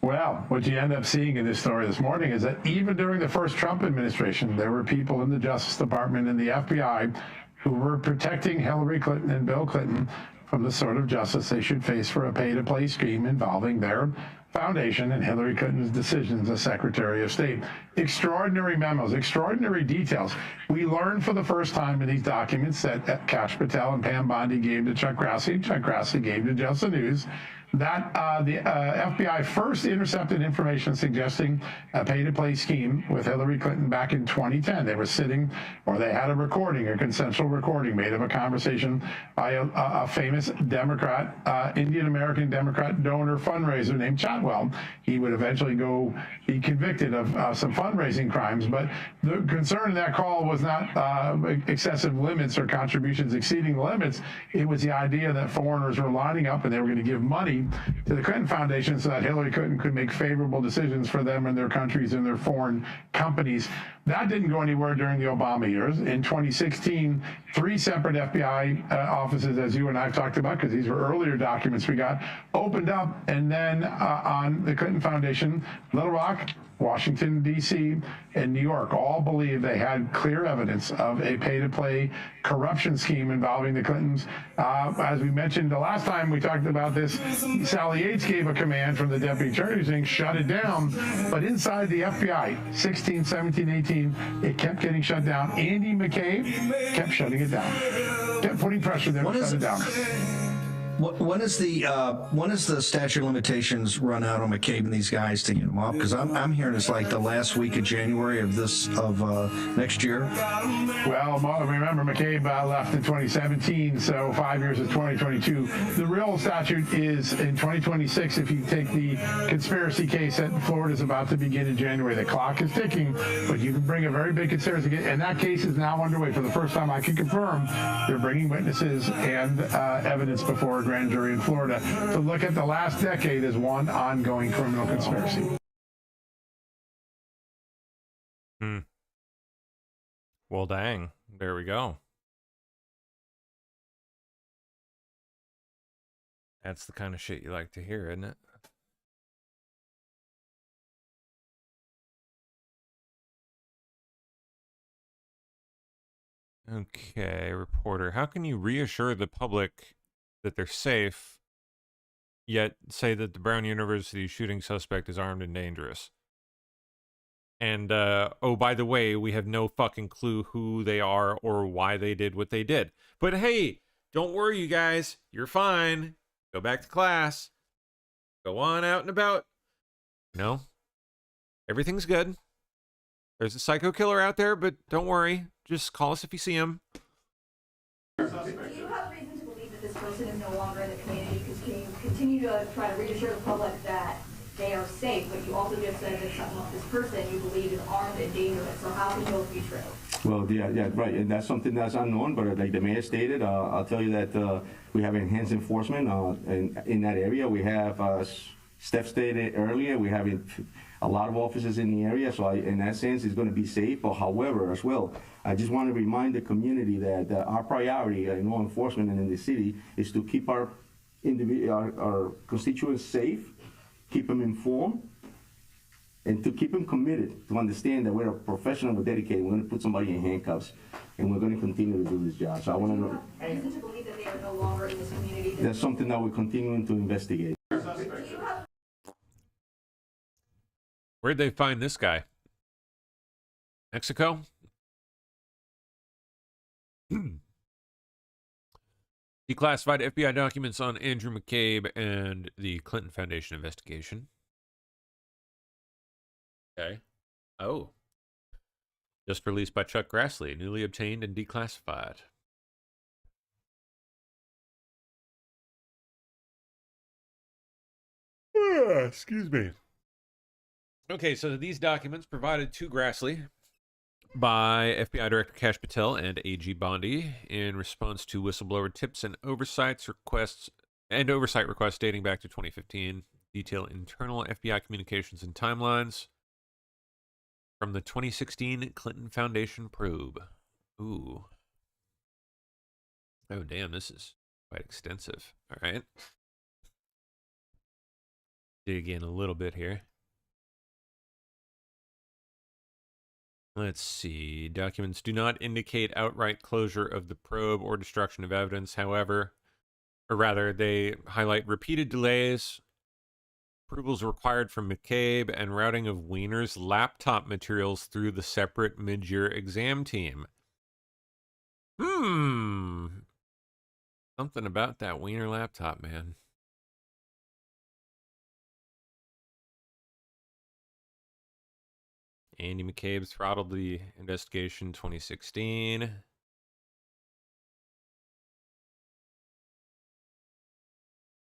Well, what you end up seeing in this story this morning is that even during the first Trump administration, there were people in the Justice Department and the FBI who were protecting Hillary Clinton and Bill Clinton from the sort of justice they should face for a pay-to-play scheme involving their foundation and Hillary Clinton's decisions as Secretary of State. Extraordinary memos, extraordinary details. We learned for the first time in these documents that Kash Patel and Pam Bondi gave to Chuck Grassley, Chuck Grassley gave to Just the News, that the FBI first intercepted information suggesting a pay-to-play scheme with Hillary Clinton back in 2010. They were sitting, or they had a recording, a consensual recording made of a conversation by a famous Democrat, Indian-American Democrat donor fundraiser named Chatwell. He would eventually go be convicted of some fundraising crimes, but the concern in that call was not excessive limits or contributions exceeding the limits. It was the idea that foreigners were lining up and they were going to give money to the Clinton Foundation so that Hillary Clinton could make favorable decisions for them and their countries and their foreign companies. That didn't go anywhere during the Obama years. In 2016, 3 separate FBI offices, as you and I have talked about, because these were earlier documents we got, opened up, and then on the Clinton Foundation, Little Rock, Washington, D.C., and New York all believe they had clear evidence of a pay-to-play corruption scheme involving the Clintons. As we mentioned the last time we talked about this, Sally Yates gave a command from the deputy attorney saying, shut it down. But inside the FBI, 16, 17, 18, it kept getting shut down. Andy McCabe kept shutting it down, kept putting pressure there to shut it down. When is the statute of limitations run out on McCabe and these guys to get them off? Because I'm hearing it's like the last week of January of next year. Well, remember McCabe left in 2017, so 5 years is 2022. The real statute is in 2026. If you take the conspiracy case that Florida is about to begin in January, the clock is ticking, but you can bring a very big conspiracy case, and that case is now underway. For the first time, I can confirm they're bringing witnesses and evidence before a grand jury in Florida to look at the last decade as one ongoing criminal conspiracy. Well, dang. There we go. That's the kind of shit you like to hear, isn't it? Okay, reporter. How can you reassure the public that they're safe, yet say that the Brown University shooting suspect is armed and dangerous? And, oh, by the way, we have no fucking clue who they are or why they did what they did. But hey, don't worry, you guys. You're fine. Go back to class. Go on out and about. No. Everything's good. There's a psycho killer out there, but don't worry. Just call us if you see him. Do you have reason to believe that this person is no longer in the community? Because can you continue to try to reassure the public that they are safe, but you also just said that this person you believe is armed and dangerous, so how can both be true? Well, yeah, right, and that's something that's unknown, but like the mayor stated, I'll tell you that we have enhanced enforcement in that area. We have, Steph stated earlier, we have a lot of officers in the area, so in that sense, it's going to be safe. But however, as well, I just want to remind the community that our priority in law enforcement and in the city is to keep our constituents safe, keep them informed, and to keep them committed, to understand that we're a professional, we're dedicated, we're going to put somebody in handcuffs, and we're going to continue to do this job. So I want to know. Reason to believe that they are no longer in this community? That's something that we're continuing to investigate. Where'd they find this guy? Mexico? Declassified FBI documents on Andrew McCabe and the Clinton Foundation investigation. Okay. Oh. Just released by Chuck Grassley, newly obtained and declassified. Excuse me. Okay, so these documents provided to Grassley by FBI Director Kash Patel and AG Bondi in response to whistleblower tips and oversight requests dating back to 2015, detail internal FBI communications and timelines from the 2016 Clinton Foundation probe. Ooh. Oh, damn, this is quite extensive. All right. Dig in a little bit here. Let's see. Documents do not indicate outright closure of the probe or destruction of evidence. However, or rather, they highlight repeated delays, approvals required from McCabe, and routing of Weiner's laptop materials through the separate mid-year exam team. Something about that Weiner laptop, man. Andy McCabe throttled the investigation 2016.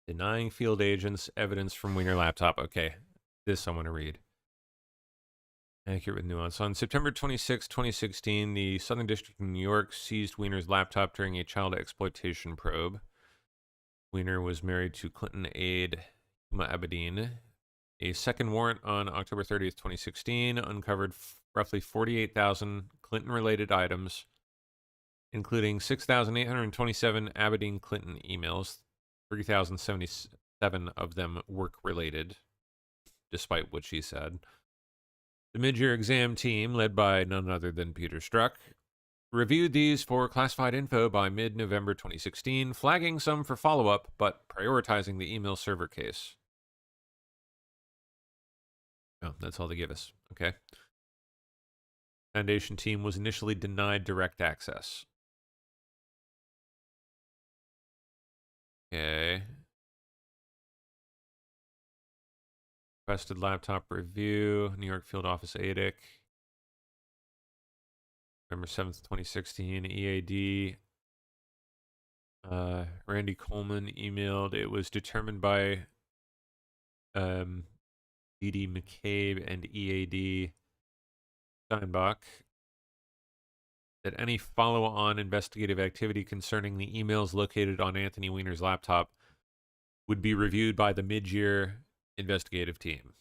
Denying field agents evidence from Weiner laptop. Okay, this I want to read. Accurate with nuance. On September 26, 2016, the Southern District of New York seized Weiner's laptop during a child exploitation probe. Weiner was married to Clinton aide Huma Abedin. A second warrant on October 30th, 2016 uncovered roughly 48,000 Clinton-related items, including 6,827 Abedin Clinton emails, 3,077 of them work-related, despite what she said. The mid-year exam team, led by none other than Peter Strzok, reviewed these for classified info by mid-November 2016, flagging some for follow-up, but prioritizing the email server case. Oh, that's all they give us. Okay. Foundation team was initially denied direct access. Okay. Requested laptop review, New York Field Office ADIC. November 7th, 2016, EAD. Randy Coleman emailed. It was determined by D.D. McCabe and EAD Steinbach that any follow-on investigative activity concerning the emails located on Anthony Weiner's laptop would be reviewed by the mid-year investigative team.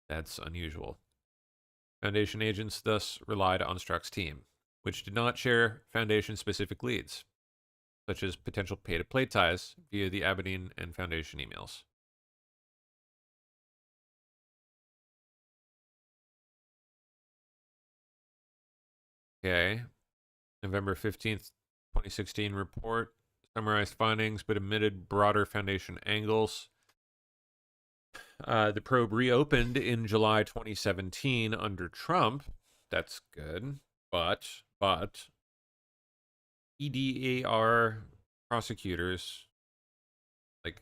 That's unusual. Foundation agents thus relied on Strzok's team, which did not share Foundation-specific leads, such as potential pay-to-play ties via the Abedin and Foundation emails. Okay. November 15th, 2016 report summarized findings but omitted broader Foundation angles. The probe reopened in July 2017 under Trump. That's good. But EDAR prosecutors like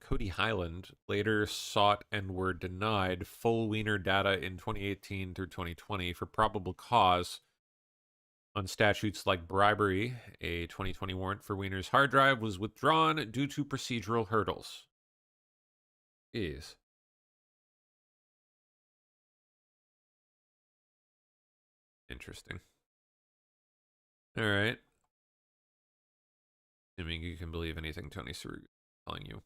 Cody Highland later sought and were denied full Weiner data in 2018 through 2020 for probable cause on statutes like bribery. A 2020 warrant for Weiner's hard drive was withdrawn due to procedural hurdles. Jeez. Interesting. All right. Assuming you can believe anything Tony Sarug is telling you.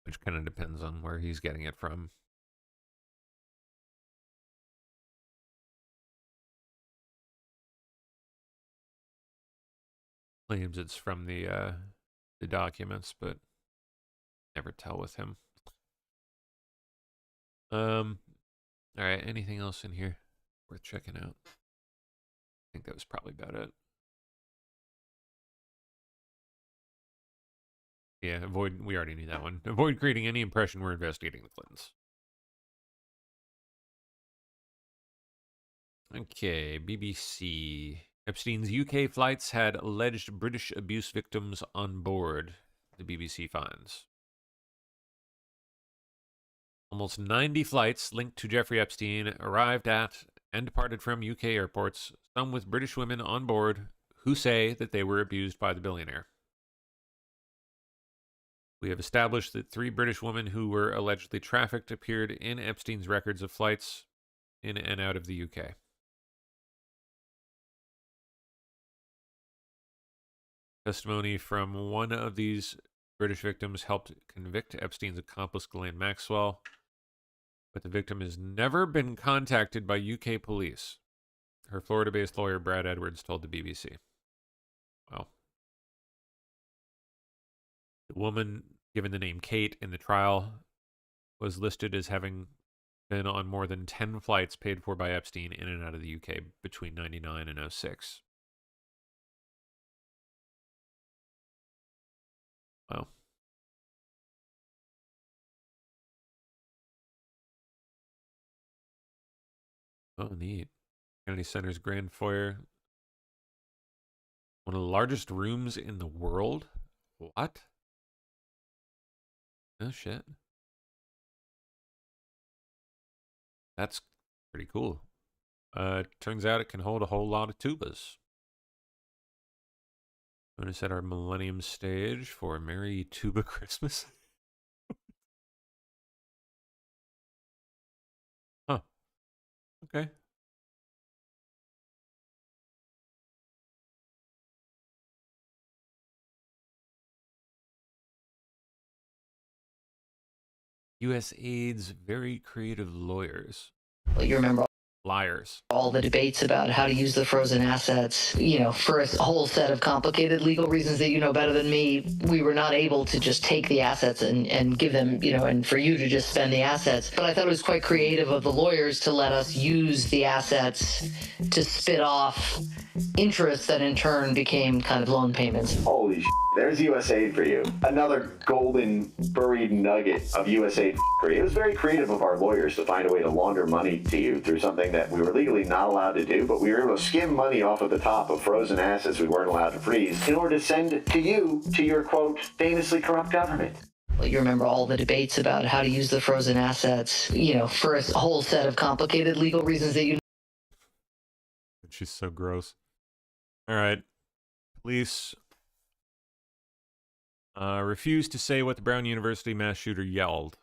Which kind of depends on where he's getting it from. Claims it's from the documents, but never tell with him. All right, anything else in here worth checking out? I think that was probably about it. Yeah, we already knew that one. Avoid creating any impression we're investigating the Clintons. Okay, BBC. Epstein's UK flights had alleged British abuse victims on board, the BBC finds. Almost 90 flights linked to Jeffrey Epstein arrived at and departed from UK airports, some with British women on board who say that they were abused by the billionaire. We have established that 3 British women who were allegedly trafficked appeared in Epstein's records of flights in and out of the UK. Testimony from one of these British victims helped convict Epstein's accomplice Ghislaine Maxwell, but the victim has never been contacted by UK police. Her Florida-based lawyer, Brad Edwards, told the BBC. Well, the woman, given the name Kate in the trial, was listed as having been on more than 10 flights paid for by Epstein in and out of the UK between 1999 and 2006. Wow. Oh, neat. Kennedy Center's Grand Foyer. One of the largest rooms in the world? What? Oh, shit. That's pretty cool. Turns out it can hold a whole lot of tubas. Join us at our Millennium stage for a Merry Tuba Christmas. Huh. Okay. USAID's very creative lawyers. Well, you remember Liars. all the debates about how to use the frozen assets, for a whole set of complicated legal reasons that you know better than me. We were not able to just take the assets and give them, and for you to just spend the assets. But I thought it was quite creative of the lawyers to let us use the assets to spit off interest that in turn became kind of loan payments. Holy shit. There's USAID for you. Another golden buried nugget of USAID for you. It was very creative of our lawyers to find a way to launder money to you through something that we were legally not allowed to do, but we were able to skim money off of the top of frozen assets we weren't allowed to freeze in order to send to you, to your, quote, famously corrupt government. Well, you remember all the debates about how to use the frozen assets, for a whole set of complicated legal reasons that you. She's so gross. All right. Police refused to say what the Brown University mass shooter yelled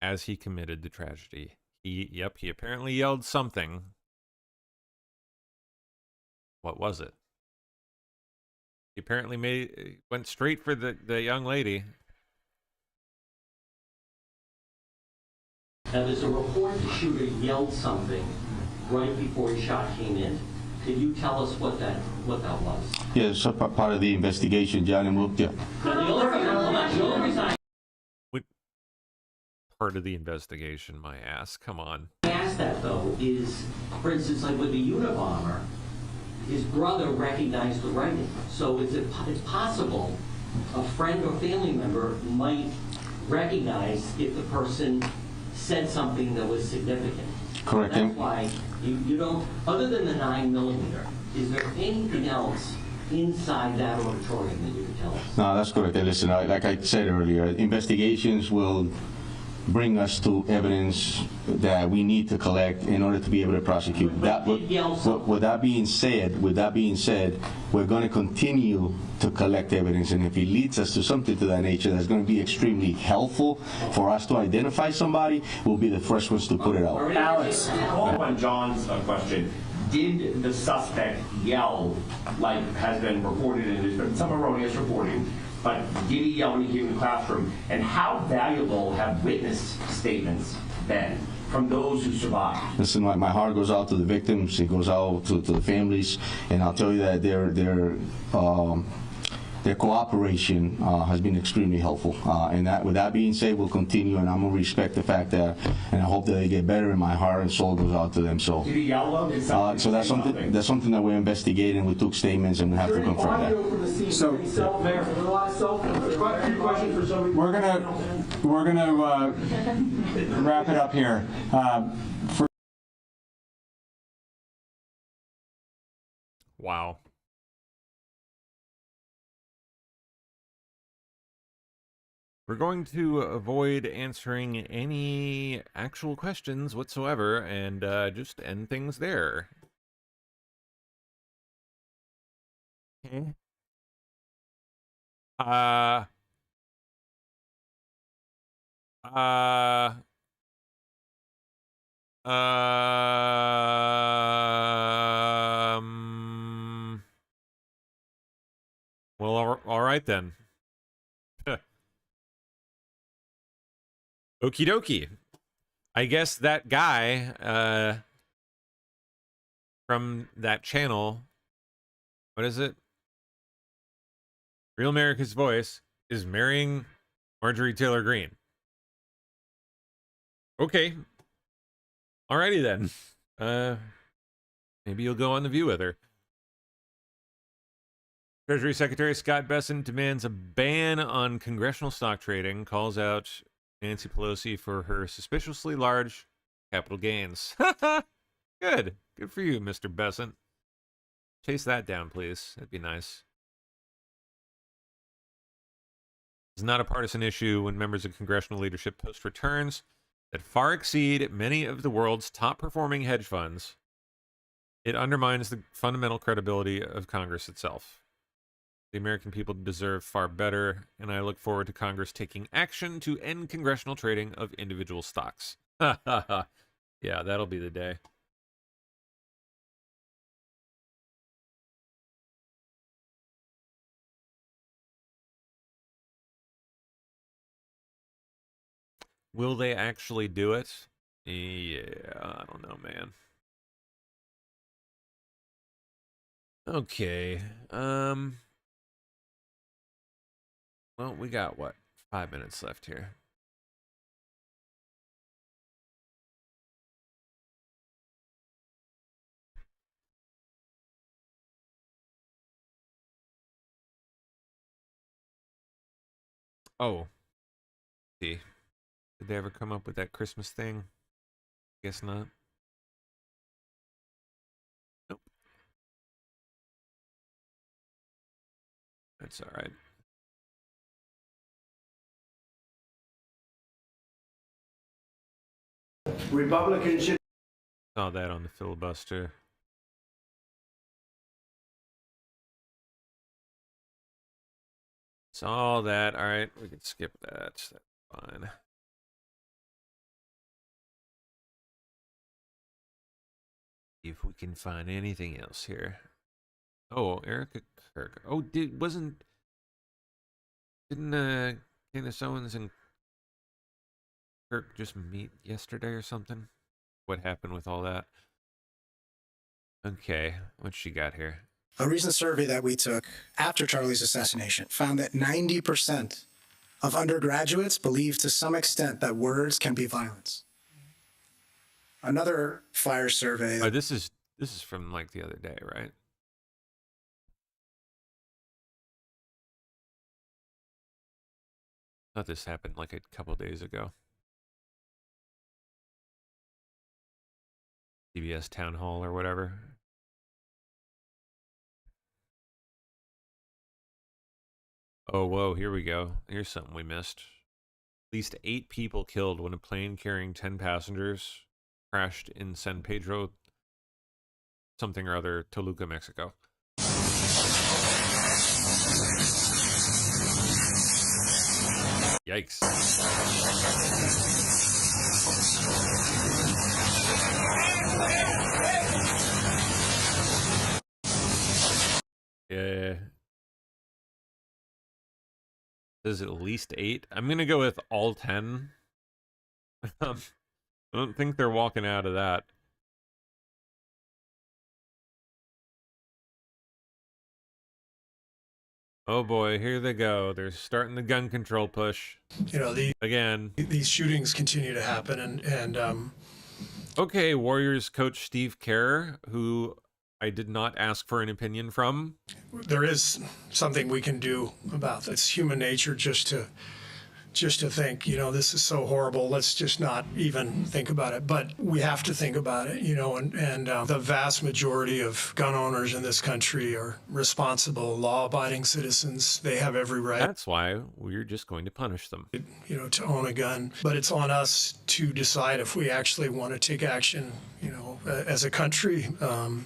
as he committed the tragedy. He apparently yelled something. What was it? He apparently went straight for the young lady. Now, there's a report the shooter yelled something right before the shot came in. Can you tell us what that was? Yeah, it's part of the investigation, Johnny moved you. What part of the investigation, my ass? Come on. I ask that, though, is, for instance, like with the Unabomber, his brother recognized the writing. So it's possible a friend or family member might recognize if the person said something that was significant. Correct. That's why you don't, other than the 9mm, is there anything else inside that auditorium that you can tell us? No, that's correct. Listen, like I said earlier, investigations will bring us to evidence that we need to collect in order to be able to prosecute. With that being said, we're going to continue to collect evidence, and if it leads us to something to that nature that's going to be extremely helpful for us to identify somebody, we'll be the first ones to put it out. Alex, on John's question, did the suspect yell, like has been reported, and there's been some erroneous reporting, but did he yell when he came to the classroom? And how valuable have witness statements been from those who survived? Listen, my heart goes out to the victims, it goes out to the families, and I'll tell you that their cooperation has been extremely helpful. And with that being said, we'll continue, and I'm going to respect the fact that, and I hope that they get better, and my heart and soul goes out to them. So, did he yell them? So that's something that we're investigating. We took statements, and we have to confirm that. So, we're gonna wrap it up here. Wow. We're going to avoid answering any actual questions whatsoever and just end things there. Okay. Well, all right then. Okie dokie. I guess that guy from that channel, what is it? Real America's Voice, is marrying Marjorie Taylor Greene. Okay. Alrighty then. Maybe you'll go on The View with her. Treasury Secretary Scott Bessent demands a ban on congressional stock trading, calls out Nancy Pelosi for her suspiciously large capital gains. Good. Good for you, Mr. Bessent. Chase that down, please. That'd be nice. It's not a partisan issue when members of congressional leadership post returns that far exceed many of the world's top-performing hedge funds. It undermines the fundamental credibility of Congress itself. The American people deserve far better, and I look forward to Congress taking action to end congressional trading of individual stocks. Yeah, that'll be the day. Will they actually do it? Yeah, I don't know, man. Okay. Well, we got, what, 5 minutes left here. Oh. See. Did they ever come up with that Christmas thing? Guess not. Nope. That's all right. Republicans should. Saw that on the filibuster. Saw that. All right, we can skip that. That's fine. See if we can find anything else here. Oh, Erica Kirk. Oh, didn't Candace Owens and Kirk just meet yesterday or something? What happened with all that? Okay, what she got here? A recent survey that we took after Charlie's assassination found that 90% of undergraduates believe to some extent that words can be violence. Another fire survey. Oh, this is from like the other day, right? I thought this happened like a couple days ago. CBS Town Hall or whatever. Oh, whoa, here we go. Here's something we missed. At least 8 people killed when a plane carrying 10 passengers crashed in San Pedro, something or other, Toluca, Mexico. Yikes. Yeah. Says at least 8. I'm gonna go with all 10. I don't think they're walking out of that. Oh boy, here they go. They're starting the gun control push. You know, these shootings continue to happen, and okay, Warriors coach Steve Kerr, who I did not ask for an opinion from. there is something we can do about it. It's human nature just just to think, you know, this is so horrible. Let's just not even think about it. But we have to think about it, you know, and the vast majority of gun owners in this country are responsible, law-abiding citizens. They have every right. That's why we're just going to punish them. You know, to own a gun. But it's on us to decide if we actually want to take action, you know, as a country,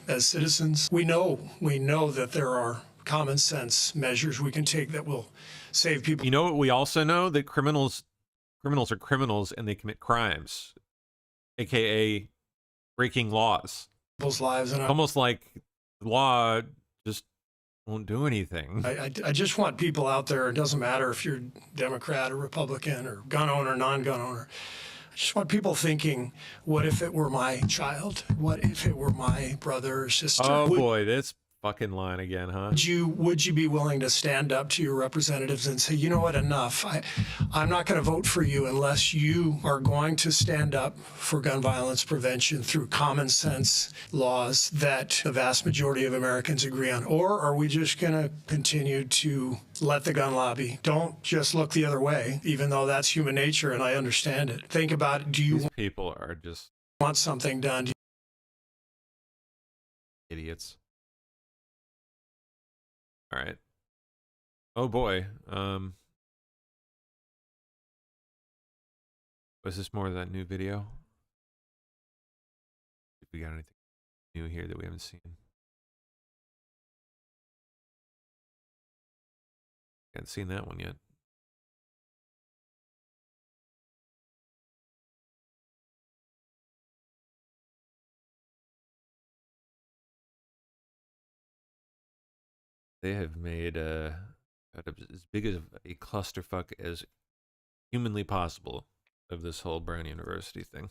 as citizens. We know that there are common sense measures we can take that will save people. You know what? We also know that criminals are criminals and they commit crimes, aka breaking laws. People's lives, and almost like law just won't do anything. I just want people out there. It doesn't matter if you're Democrat or Republican or gun owner, non-gun owner. I just want people thinking, what if it were my child? What if it were my brother or sister? Oh boy, this fucking line again, huh? Would you be willing to stand up to your representatives and say, you know what, enough. I'm not going to vote for you unless you are going to stand up for gun violence prevention through common sense laws that the vast majority of Americans agree on? Or are we just going to continue to let the gun lobby? Don't just look the other way, even though that's human nature and I understand it. Think about it. Do you These people are just want something done? idiots. All right. Oh boy. Was this more of that new video? If we got anything new here that we haven't seen. Haven't seen that one yet. They have made as big of a clusterfuck as humanly possible of this whole Brown University thing.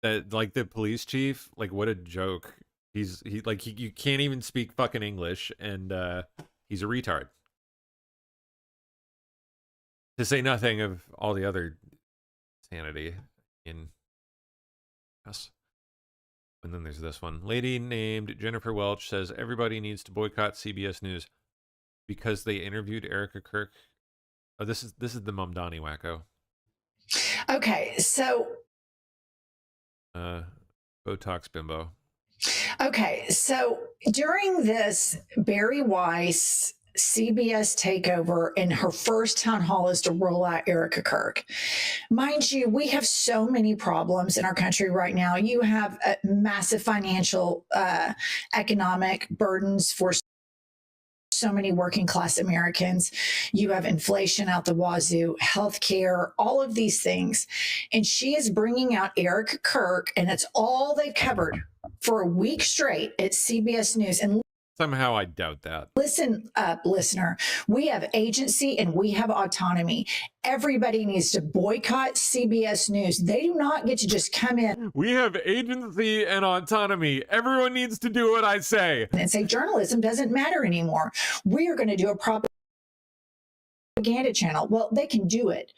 That, like, the police chief, like, what a joke. You can't even speak fucking English, and he's a retard. To say nothing of all the other sanity in us. And then there's this one. Lady named Jennifer Welch says everybody needs to boycott CBS News because they interviewed Erica Kirk. Oh, this is the Mamdani wacko. Okay, so Botox bimbo. Okay, so during this Barry Weiss CBS takeover, and her first town hall is to roll out Erica Kirk. Mind you, we have so many problems in our country right now. You have massive financial, economic burdens for so many working class Americans. You have inflation out the wazoo, healthcare, all of these things. And she is bringing out Erica Kirk, and it's all they've covered for a week straight at CBS News. And somehow I doubt that. Listen up, listener. We have agency and we have autonomy. Everybody needs to boycott CBS News. They do not get to just come in. We have agency and autonomy. Everyone needs to do what I say. And say journalism doesn't matter anymore. We are going to do a propaganda channel. Well, they can do it,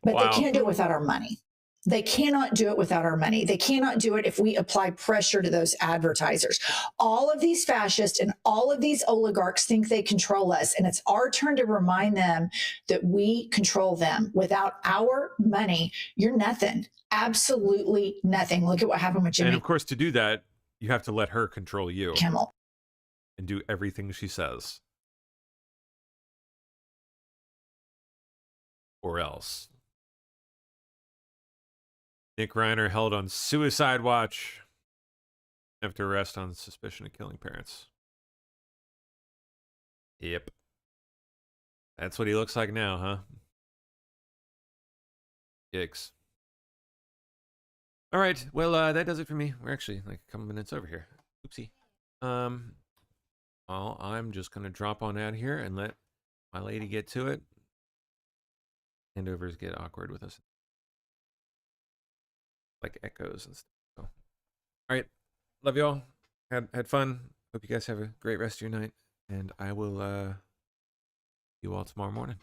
but they can't do it without our money. They cannot do it without our money. They cannot do it if we apply pressure to those advertisers. All of these fascists and all of these oligarchs think they control us, and it's our turn to remind them that we control them. Without our money, you're nothing. Absolutely nothing. Look at what happened with Jimmy. And of course, to do that, you have to let her control you. Kimmel. And do everything she says. Or else. Nick Reiner held on suicide watch after arrest on suspicion of killing parents. Yep. That's what he looks like now, huh? Yikes. All right, well, that does it for me. We're actually like a couple minutes over here. Oopsie. Well, I'm just going to drop on out here and let my lady get to it. Handovers get awkward with us. Like echoes and stuff. So, all right, love y'all. Had fun. Hope you guys have a great rest of your night, and I will see you all tomorrow morning.